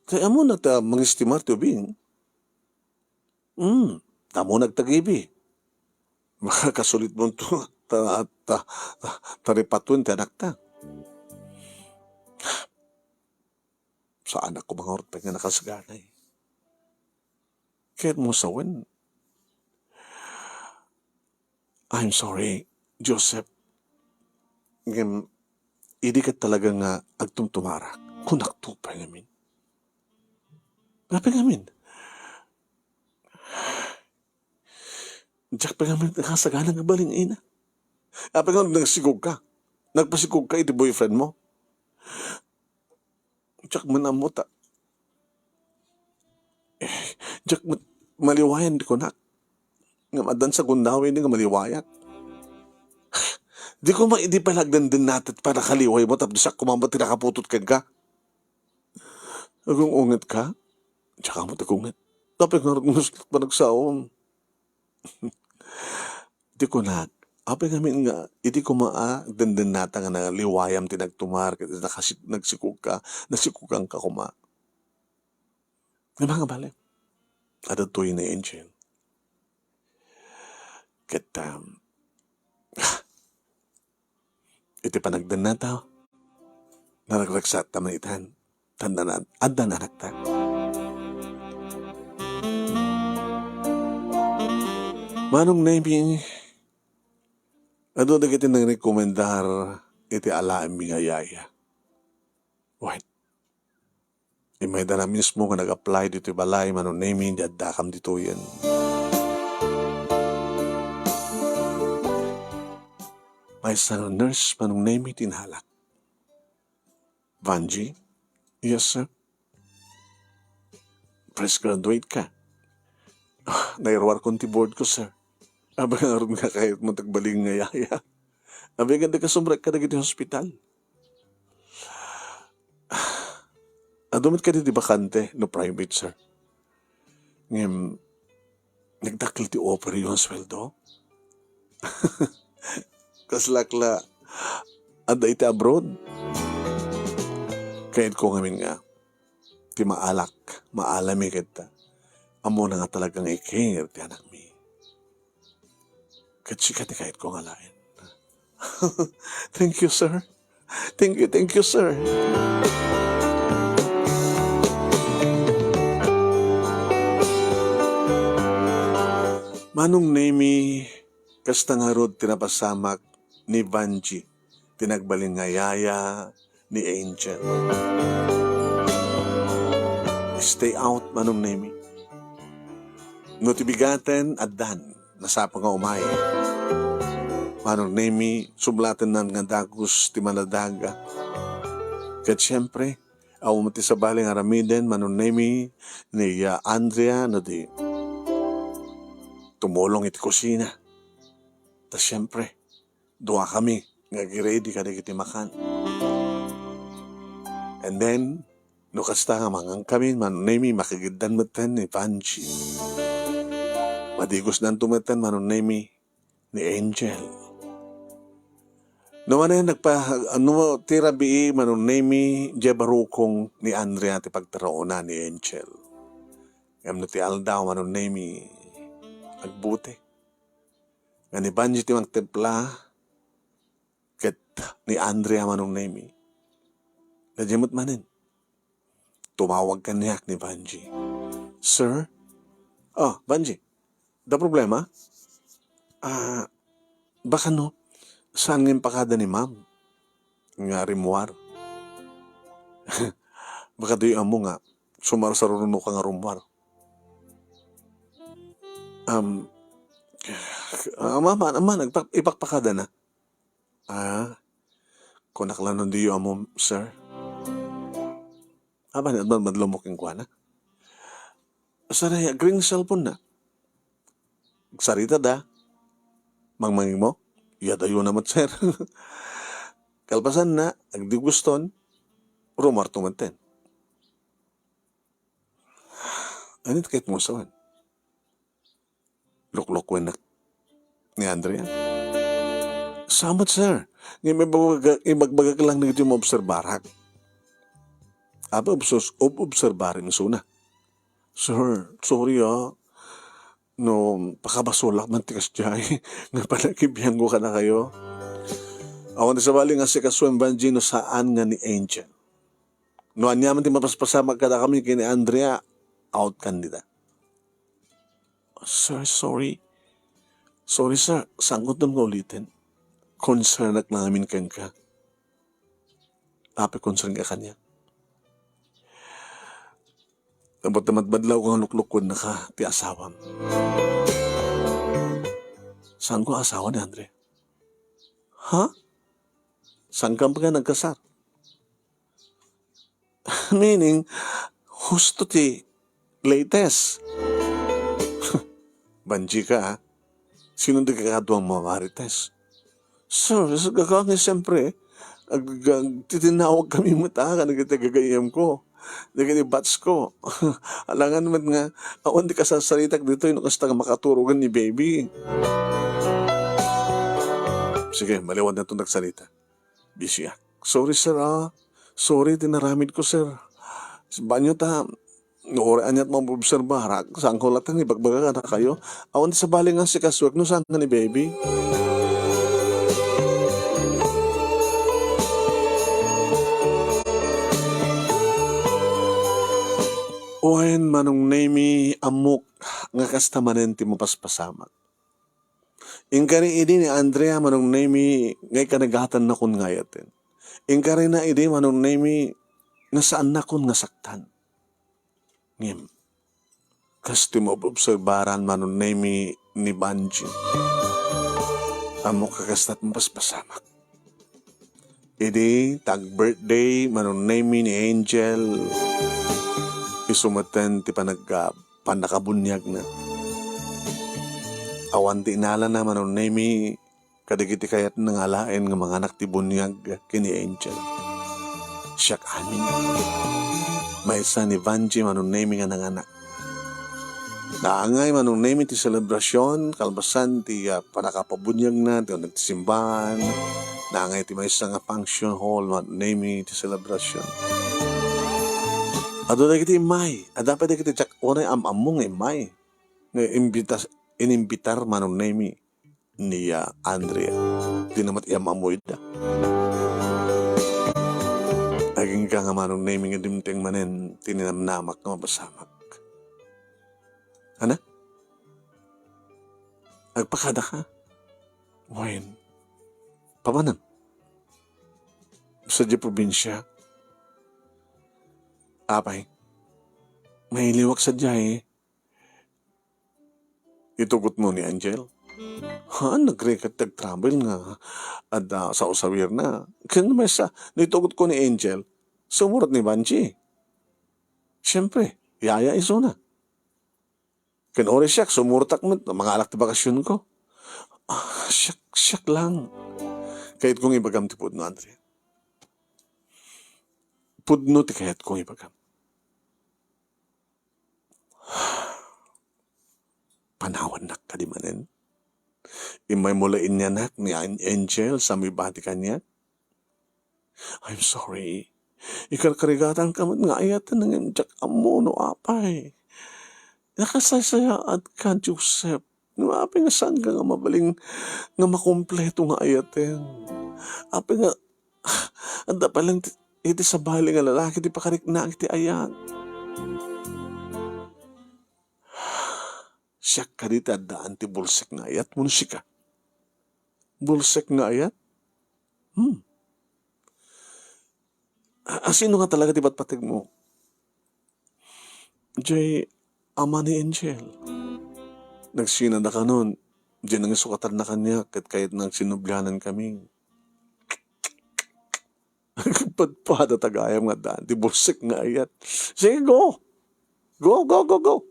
Kaya mo na ta mangistimar ti ubing. Tamo nagtagibi. Makakasulit mo ito. Taripatun ti anak ta. Sa anak ko mga orpeng nga nakasaganay. Kaya mo sawen. I'm sorry, Joseph. Ngayon, hindi ka talaga nga agtumtumara kung naktupay ngamin. Napay ngamin. Diyak pa ngamin nakasagana nga baling ina. Napay ngamin nagsigog ka. Nagpasigog ka iti boyfriend mo. Diyak manamot Diyak maliwayan di ko na. Nga madan sa gundawin nga maliwayat. Di ko maidi palagdan din natin para kaliway mo tapos sa kumambat tinakaputot ka. Agong ungat ka? Tsaka mo tagungat. Tapos nga rin pa nagsaon. Di ko na. Apay kami nga, iti ko dandan nata nga na liwayam tinagtumar, nagsikog ka, nasikukang ka kuma. Nga mga balik. Ada tuloy na Angel. Kat, iti panagdan na tao. Naragragsat taman itan. Tandanan, addan anak ta. Manong naimi, ado na kita nang rekomendar iti alaang bingayaya. Wait. Imay na mismo nga nag-apply dito balay, manong naimi, di addakam dito yan. May isang nurse, manong naimi, tinhalak. Vanji? Yes, sir. Fresh graduate ka. Nairwar kong board ko, sir. Abang aron nga kahit mo tagbaling nga yaya. Abang ganda ka sumrak ka na giti hospital. Adumit ka di bakante no private, sir. Ngayon, nagdakil ti offer yung sweldo. Kaslakla, ada iti abroad. Kahit ko ngamin nga, ti maalami kita. Amo na nga talagang i-care ti anak mi. Katsikati kahit ko nga lain. Thank you, sir. Thank you, sir. Manong nemi, kasta nga rod tinapasamak ni Vanji, tinagbaling nga yaya ni Angel. Stay out, manong nemi. No tibigaten addan, nasapa nga umay. Manong nemi, sublatan ng nga dagus ti manadaga. Kat siyempre, aw mo ti sabaling aramiden, manong nemi, ni Andrea, no di, tumulong iti kusina. Tas siyempre, duwa kami, nga giredi ka na kiti makan. And then, no kasta nga mangang kami, manong nemi, makigiddan matan ni Vanji. Madigos na tumatan manunemi ni Angel. Naman na tirabi manunemi jabarukong ni Andrea ti pagtaraona ni Angel. Ngam na ti aldaw manunemi agbuti. Nga ni Banji ti magtempla ket ni Andrea manunemi. Najamot manin. Tumawag kanyak ni Banji. Sir? Oh, Banji. Da problema? Baka no, saan ngayon pakada ni ma'am? Nga rimwar. Baka do'y amo nga, sumarsaruno ka nga rumwar. Mama, ipakpakada na. Kunaklanon diyo amo, sir. Madlumok yung kwa na. Saraya, green cellphone na. Sarita da. Mangmanging mo, yadayo naman, sir. Kalpasan na, ang di guston, rumar tumanten. Anit kahit mo sawan? Luklok ni Andrea. Samot, sir. Ngayon magbagag lang na ito yung obserbarak. Aba, obserbarin suna. Sir, sorry no, pakabasulak man tikas jay. Nga panakibiyang ko ka na kayo. Awan sa bali nga si Kaswem Banji no saan nga ni Angel. No, anya man ti mapaspasamag kada kami kini Andrea, out kandida. Sir, sorry. Sorry, sir. Sanggot na mga ulitin. Concern ak namin kang ka. Ape concern ka kanya. Tapos namadbadlaw kang luklukon na ka, ti asawam. Saan ko asawa ni Andre? Ha? Saan ka pa nagkasar? Meaning, husto ti latest. Banji ka, ha? Sino di kakadwang mga marites? Sir, sa gagawin siyempre, titinawag kami mata ka, nagtagagayam ko. Di kini batch ko. Alangan man nga, awan di ka sasalitag dito, yung kasta nga makaturugan ni baby. Sige, maliwan na itong nagsalita. Busy ah. Sorry sir ah. Sorry, dinaramid ko sir. Sa banyo ta, nooraan niya't mabobserba. Saan ko latang ibagbaga na kayo? Awan di sa bali nga si Kaswag, no saan na ni baby? Uwain manong name amok nga kastamanen ti mo paspasamak. Ingkari idi ni Andrea manong name ngay kanagatan na kun ngayatin. Ingkari na idi manong name nga saan na kun nga saktan. Ngem, kasti mo obserbaran manong name ni Banji. Amok kakastat mo paspasamak. Idi tag-birthday manong name ni Angel. Isumatan ti panakabunyag na. Awan ti inala na manon nemi kadigiti kayat nangalain nga mga anak ti bunyag kini Angel. Siyak amin. May isa ni Vanji manon nemi nga nanganak. Naangay manon nemi ti selebrasyon, kalbasan ti panakapabunyag na, ti nagtisimbahan. Naangay ti may isa nga function hall manon nemi ti selebrasyon. Ado na kiti imay. Dapat na kiti tsak unay amamong imay. Inimbitar manong nemi ni Andrea. Di namat iamamoy da. Aging ka nga manong nemi nga dimteng manen tininamnamak na mabasamak. Ana? Agpakada ka? Ngayon. Pamanang? Sa di probinsya. Apay, may liwak sa diyay. Itugot mo ni Angel. Ha, nagrekat tag-travel nga. At sa usawir na. Kaya naman sa, nitugot ko ni Angel, sumurot ni Banji. Siyempre, yaya iso na. Kinori siyak, sumurtak mo, mga alak ti bakasyon ko. Siyak lang. Kahit kong ibagam ti Pudno, Andrea. Pudno ti kahit kong ibagam. Panawan nak ka di manen. Imay mulain niya nak ni Angel sa may bati kanya. I'm sorry. Ikarkarigatan ka man nga ayatan ng imjak amo no apay. Nakasasaya at ka, Joseph. No apay nga saan ka nga mabaling nga makumpleto nga ayaten. Apay nga, anda palang iti sa bali nga lalaki ti pakarik na iti ayat. Siyak ka dito daan ti bulsek nga ayat. Munsi ka. Bulsek nga ayat? Sino nga talaga ti patpatig mo? Jay, ama ni Angel. Nagsinada ka nun. Jay nang isukatan na kanya kahit nang sinubyanan kami. Padpada tagayam nga daan. Di bulsek nga ayat. Sige, go. Go.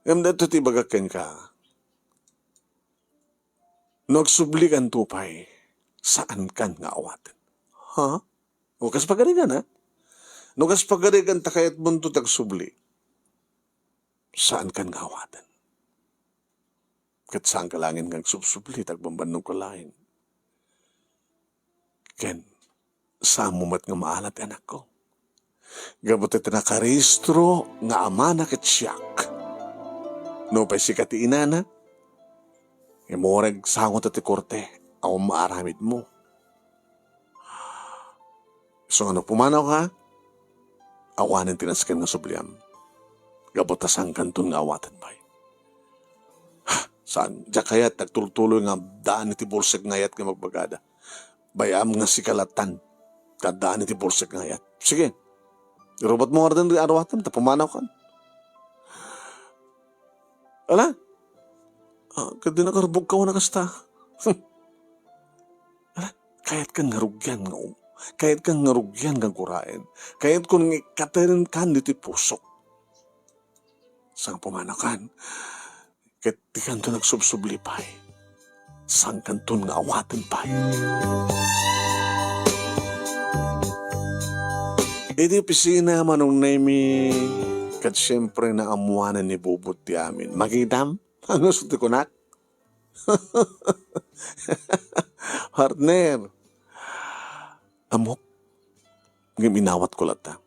Dito ti bagaken ka. Nagsublikan tupay. Saan kan nga awaten? Ha? Ukas pagarigan ha? Nukas pagarigan takayat bunto tagsubli. Saan kan nga awaten? Kat saan ka langin kang subsubli tagbambanong ka lain. Ken, saan mo mat nga maalat anak ko? Gabot ito nakarehistro nga ama na kitsiyak. No pa si kati inana, imorag sangot at korte, ako maaramid mo. So ano pumanaw ka? Awanin tinaskan nga subliam. Gabotas ang kantun nga awatan bay. Saan? Diya kayat nagtultuloy nga daan iti bulsek ngayat nga magbagada. Bayam nga si kalatan. Kadaan iti bulsek ngayat. Sige. Robot mo nga rin arawatan, tapumanaw ka. Ala? Kadi nakarbog ka na kasta. Ala? Kahit kang narugyan nga kahit kang narugyan kang kurain. Kahit kung katarin kan dito pusok. Sang pumanakan. Kahit di kanto nagsubsubli pa'y. Sang kanto nga awatin pa'y. Iti opisina manong nemi kat siyempre na amuanan ni bubot ti amin. Magitam? Ano suti ko nak? Partner, amok, giminawat ko lata.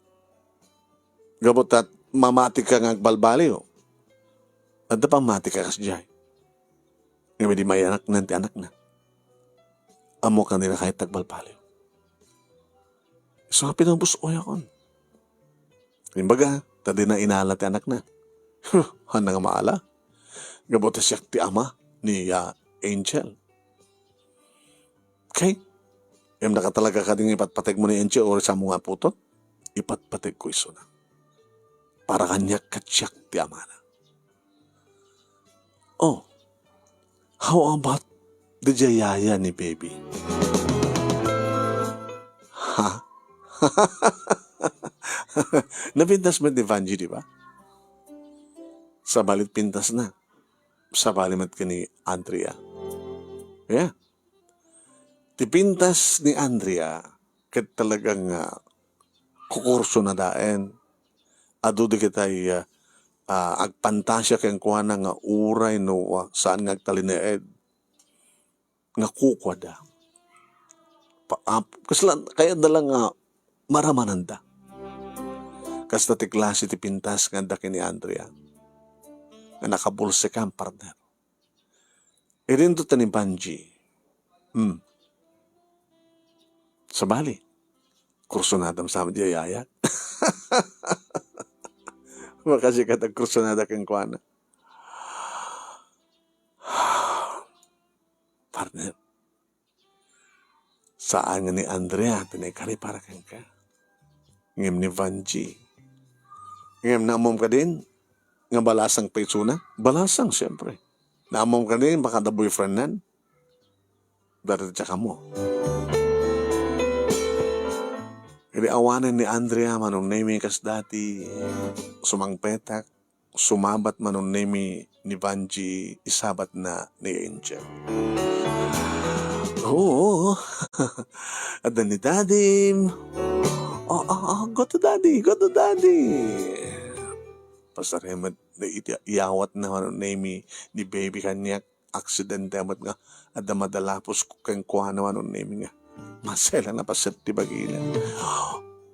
Gabot at mamati ka nga agbalbali o. At da pamati ka kasjay. Ngayon di may anak na ti anak na. Amok ka nila kahit agbalbali. So nga pinabus oya kon. Imbaga, tadi na inala ti anak na. Han nga maala. Gabot siya ti ama ni Angel. Okay? Em nakatalaga ka din ipatpateg mo ni Angel or sa mga putot, ipatpateg ko iso na. Para kanyak katsyak ti ama na. Oh, how about the jayaya ni baby? Ha? Napintas mo ni Vanji, di ba? Sa balit pintas na. Sa balimat ka ni Andrea. Yeah. Tipintas ni Andrea kat talagang kukurso na daen. Ado di kitay agpantasya kayang kuha na nga uray no saan nga agtalineed. Nga kukwada. Kaya dalang maramananda. Kasta ti klase ti pintas nga daki ni Andrea. Nga nakabulse ka ang partner. Irin to ni Banji. Sa bali. Kurso na dam sa di yaya. Makasi ka tag kurso na kang kuana. Partner. Saan nga ni Andrea tinay para kang ka. Ngem ni Vanji. Ngem naamom ka din. Nga balasang peso na. Balasang, siyempre. Naamom ka din, baka da boyfriend nan. Dati tsaka mo. Hindi awanan ni Andrea manong nemi kas dati. Sumangpetak. Sumabat manong nemi ni Vanji. Isabat na ni Angel. Oo. At ni Dadim. Go to daddy. Pasaremat na iyawat na manong nemi ni baby kanyak. Aksidente amat nga. At madalapos kang kuha na manong nemi nga. Masela na pasat ti bagilan.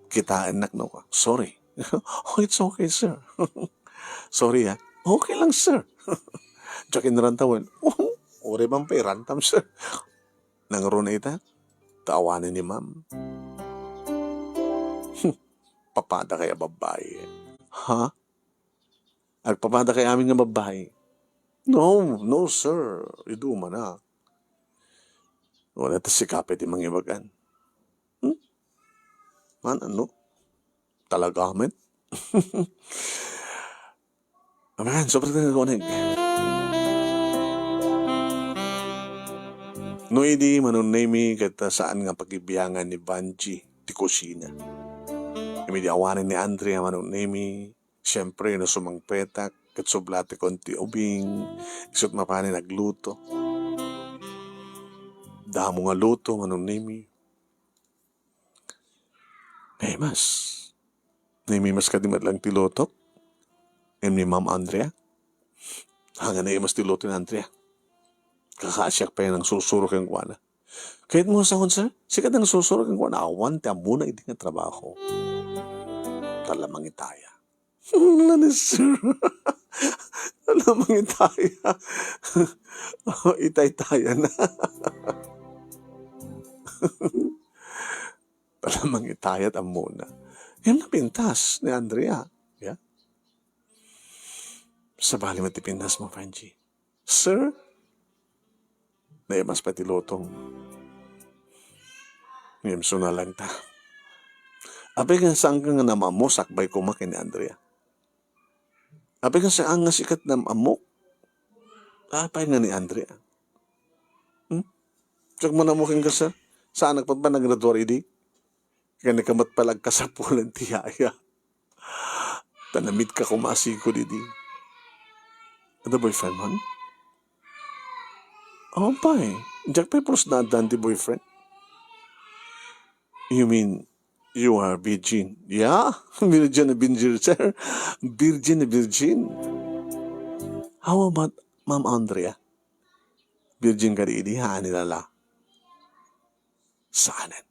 Kitaan nak no ka. Sorry. Oh, it's okay, sir. Sorry, ha. Okay lang, sir. Tsakin rantawan. Ore bang pay rantam, sir. Nangro na ita. Taawanin ni ma'am. Papada kaya babae. Ha? Agpapada kaya amin nga babae. No, sir. Iduma na. Wala ta si kapit imang ibagan. Man, ano? Talaga amin? Aman, sobrang nagkunig. No, hindi manunaymi kata saan nga pagibiyangan ni Vanji ti kusina. Kami di awanin ni Andrea manunaymi. Siyempre, no sumangpetak. Kat sublate konti ubing. Isot mapani nagluto. Damo nga luto manunaymi. Mas. Nami mas kadimat lang tilotok. Ni Ma'am Andrea. Hanga na mas tiloto ni Andrea. Kakasyak pa yan ang susurok yung kuwana. Kahit mo sa sir, sikat ang susurok yung kuwana. Awan, tiyan muna hindi nga trabaho. Talamang itaya. Lani sir. Talamang itaya. Itay-taya na. Talamang itayat ang muna. Yan na pintas ni Andrea. Yeah? Sa bali matipintas mo, Vanji. Sir? Naimas pati lotong. Ngayon na lang ta. Apay nga saan ka nga namamosak bay kumakin ni Andrea? Apay nga saan nga sikat na amok? Apay nga ni Andrea? Tsaka mo namukin ka sir? Saan nagpagpa nag-graduate di? Kaya nakamat palag kasapulan tiyaya. Tanamit ka kumasi ko didi. Ada boyfriend man? Oh, pay. Jack Peppers na dan di boyfriend. You mean, You are virgin. Yeah, virgin na virgin, sir. Virgin na virgin. How about Ma'am Andrea? Virgin ka di haan nila la. Saanan.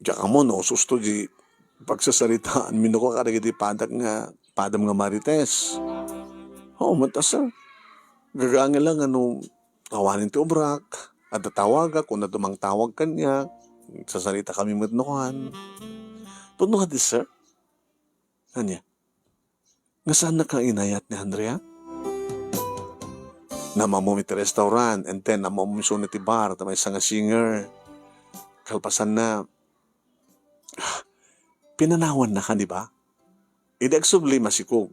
Diyan ka mo, no, susto di pagsasaritaan, minuko ka rin padam nga marites. Oo, mata sir. Gagangin lang, tawanin ti obrak, at tatawaga, kung natumang tawag kanya, sasarita kami matnukan. Puno ka di, sir? Anya? Nga saan na ka inayat ni Andrea? Namamumit restaurant, and then namamumiso na ti bar, tamay isang singer. Kalpasan na, pinanawan na ka, di ba? Idagsubli masikog.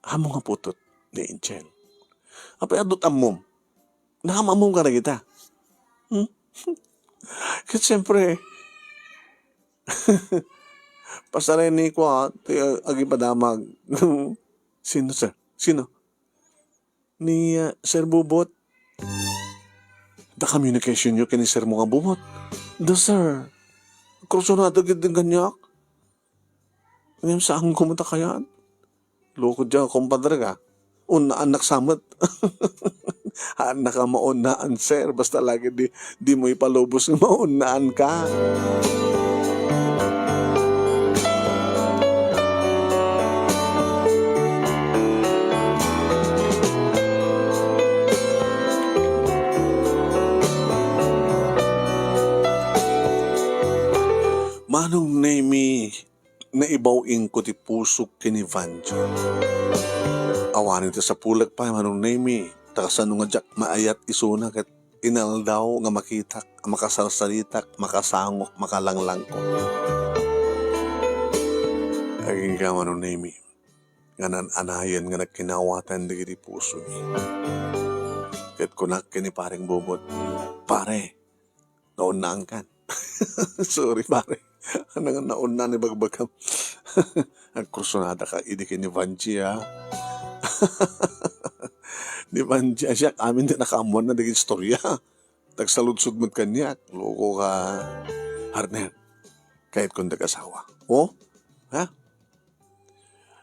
Hamo nga putot ni Angel. Apay adot amom. Nakamamom ka na kita. Kasi siyempre, pasaray ni ko agi padamag. Sino, sir? Sino? Ni Sir Bubot. The communication nyo kini Sir mo nga Bubot. Da, sir. Krusonado gid ng ganyak. Ngayon saan kumata kayaan? Loko dyan, kumpadre ka. Unaan naksamot. Anak ka maunaan, sir. Basta lagi di mo ipalubos ng maunaan ka. Manong nemi na ibawing ko ti pusok kini Vanjo. Awanin ti sa pulag pa, manong nemi. Takasano nga jak maayat isuna kat inaldaw nga makitak, makasarsaritak, makasangok, makalanglang ko. Aging ka manong nemi. Nga nananayan nga nagkinawatan di kiti puso ni. Kat kunak kini paring Bubot. Pare, naunaan kan. Sorry pare. Anong nauna ni Bagbagam? Ang kursunada ka, idi kay ni Vanji, ha? Ni Vanji, siya, amin din nakamuan na naging istorya. Tagsaludsud mo kanya, loko ka, Harner, kahit kung nag-asawa. Oh, ha?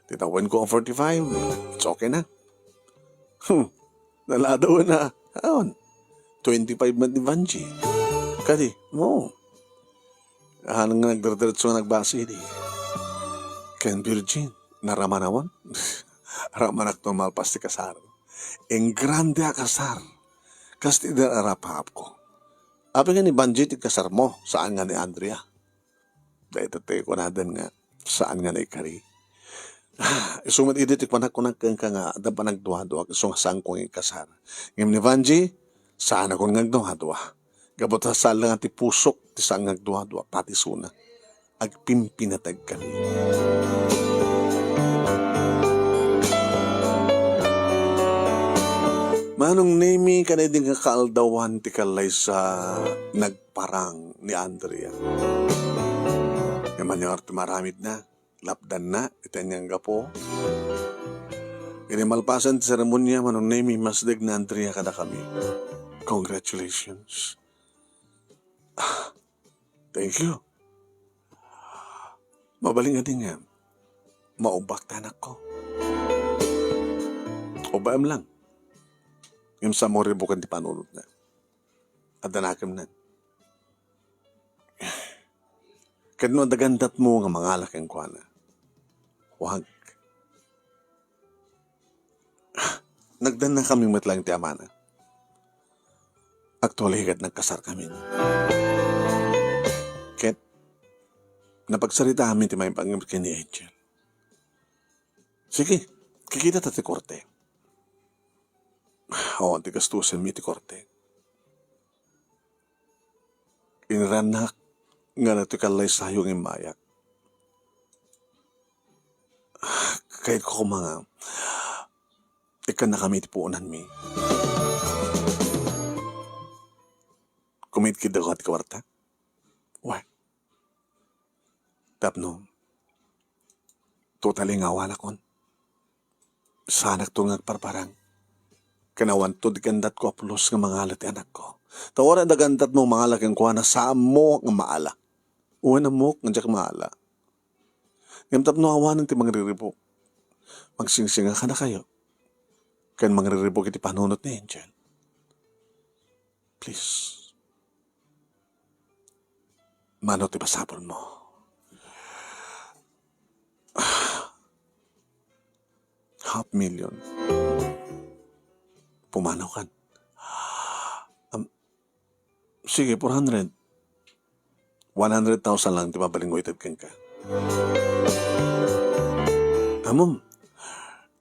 Titawan ko ang 45, it's okay na. Naladaw na, ayon, 25 man ni Vanji. Kadi, mo. Anong nagdadiretso nga nagbasi di. Ken Virgin, naramanawan. Ramanak to malpas ti kasar. En grande a kasar. Kasti der arapahap ko. Api nga ni Banji ti kasar mo, saan nga ni Andrea. Dahil tatay ko nadan nga, saan nga ni Kari. Isumat idit ikunak-kunak ka nga, da pa nagduwa-duwa, isong saan kong ikasar. Ngayon ni Banji, saan ako nagduwa-duwa. Gabot sa lang ti pusok, ti saan nagduwa-duwa, pati suna. Agpimpinatag kami. Manong nemi ka na din kaaldawan ti kalay sa nagparang ni Andrea. Yaman yung arte maramid na, lapdan na, itanyang gapo. Inimalpasan ti seremonya, manong nemi, masdag na Andrea kada kami. Congratulations. Thank you. Mabaling nga din nga, maubak tanak ko. O baam lang. Yung sa mo ribukan di panunod na. At danakim na. Kadno dagandat mo nga mga laking kuana. Huwag. Nagdan na kami matlang ti amana. Actually, higad nagkasar kami. Ket, napagsarita amin ti may pangimot ni Angel. Sige, kikita ta ti korte. Oo, ti gastusin mi ti korte. Inranak nga na ti kalay sayong imayak. Kahit ko mga ikan na kami ti puunan mi. Kumit kita ko at kwarta. Why? Tapno, totally nga wala kon. Sanak to nga parparang. Kanawan to di kandat ko aplos nga mga alat anak ko. Tawaran dagantat mo mga laking kuha na sa mo nga maala. Uwan na mo nga dyak maala. Ngamtap no awanan ti mangriripo. Magsingsinga ka na kayo. Kan mangriripo kiti panunot ni Angel. Please. Mano ti pasapon mo. $500,000. Pumanaw kan. Sige, 400. 100,000 lang ti mabalinggoytad kan ka. Amom,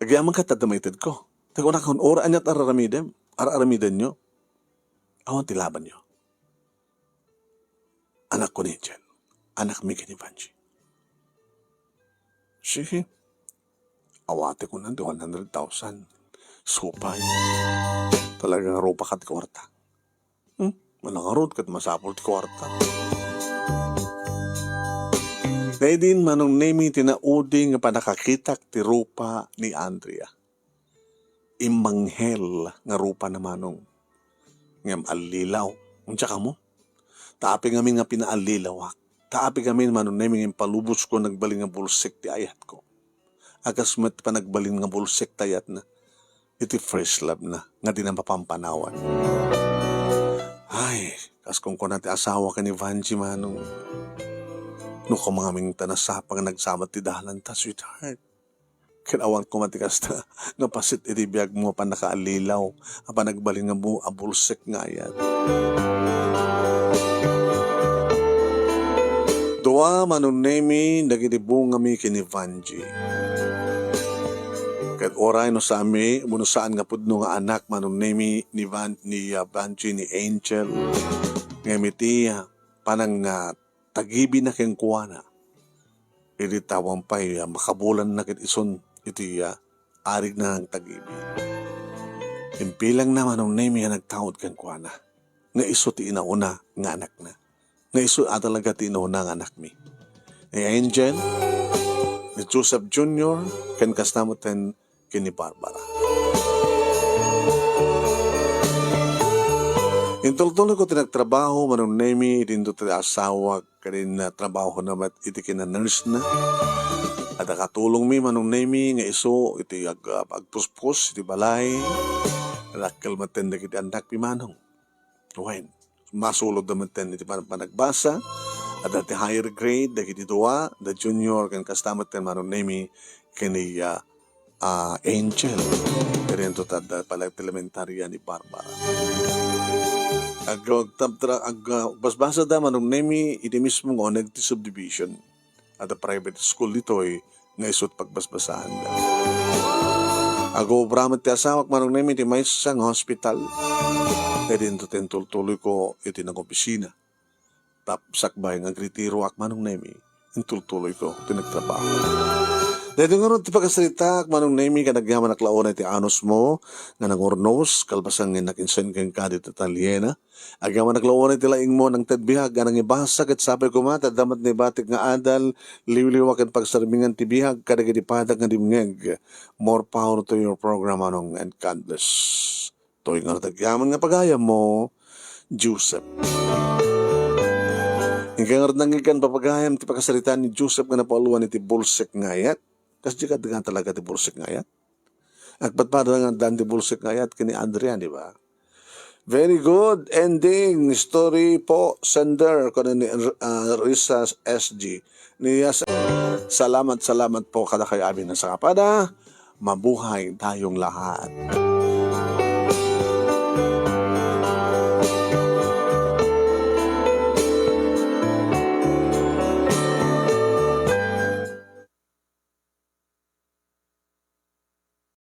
agyaman ka tadamaitid ko. Tako na kung oraan niya't araramidan nyo. Awan tilaban nyo. Anak ko ni Angel. Anak mi ni Vanji. Sige. Awate ko na 100,000. Supay. Talagang rupa ka ti kwarta. Malangarod kat masapol ti kwarta. Kaya din manong nemi tinaudi nga panakakitak ti rupa ni Andrea. Imanghel nga rupa na manong ngam alilaw. Unsa ka mo? Taapi ngamin nga pinaalilawak. Taapi ngamin manong nemi nga palubos ko nagbaling nga bulsik ti ayat ko. Agas met pa nagbaling nga bulsik tayat na. Iti first love na nga di na mapampanawan. Ay, kas kung ko ti asawa ka ni Vanji manong. No ko mga ming tanasapang nagsamat ti dahalan ta, sweetheart. Kinawan ko matikas na napasit iti biyag mo pa nakaalilaw. Apa nagbaling nga mo abulsik nga yan. Dua manunemi nagitibong nga mi kini Vanji. Kat oray no sa ami, muna saan nga pudno nga anak manunemi ni Vanji ni Angel. Nga miti panang tagibi na keng kuwana. Iti tawang pa'y makabulan na kit ison iti arig na ang tagibi. Impilang naman ang name nga nagtawad keng kuwana. Nga iso ti inauna nga anak na. Nga iso talaga ti inauna nga anak mi. Ni Angel, ni Joseph Jr., ken kasnamoten kini Barbara. Intultuloy ko tinagtrabaho manong nemi din do ti asawa kanin na trabaho na mat iti kina nurse na. At akatulong mi manong nemi nga iso iti agpuspos iti balay. Rakkel maten da kiti anak pi manong. Uwain, masulod na maten iti panagbasa. At iti higher grade da kiti duwa, da junior kan kastamaten manong nemi kini Angel. Pero tada pala elementarya ni Barbara. Basbasa da manong nemi iti mismo nga nagti subdivision at a private school dito'y nga isot pagbasbasahan da. Ago bramat ti asawak manong nemi iti may isang hospital. Kaya din to tuloy ko iti ng opisina. Tapsakbay nga gritiro ak manong nemi intultuloy ko tinagtrabaho. Dahil nga ron ti pagkasalita manong nemi kanagyaman naklaon iti anos mo nga nangurnos kalbasang nga nakinsen keng kadit at aliena. Agyaman naklaon iti laing mo ng tadbihag nga nang ibasa kat sabay ko mata damat ni batik nga adal liwliwakan pagsarmingan ti bihag kadagiti padag nga dimngeg. More power to your program anong and countless. To'y nga natagyaman nga pagayam mo, Joseph. Hingga nga rin ikan papagayam ti pagkasalita ni Joseph nga napaluan iti bulsik ngayat. Kasi di ka talaga ti bulsik ngayat. At patpada nga dan ti bulsik ngayat kini Andrea, di ba? Very good ending story po, sender ko ni Risa SG. Salamat po kada kay amin na sa kapada. Mabuhay tayong lahat.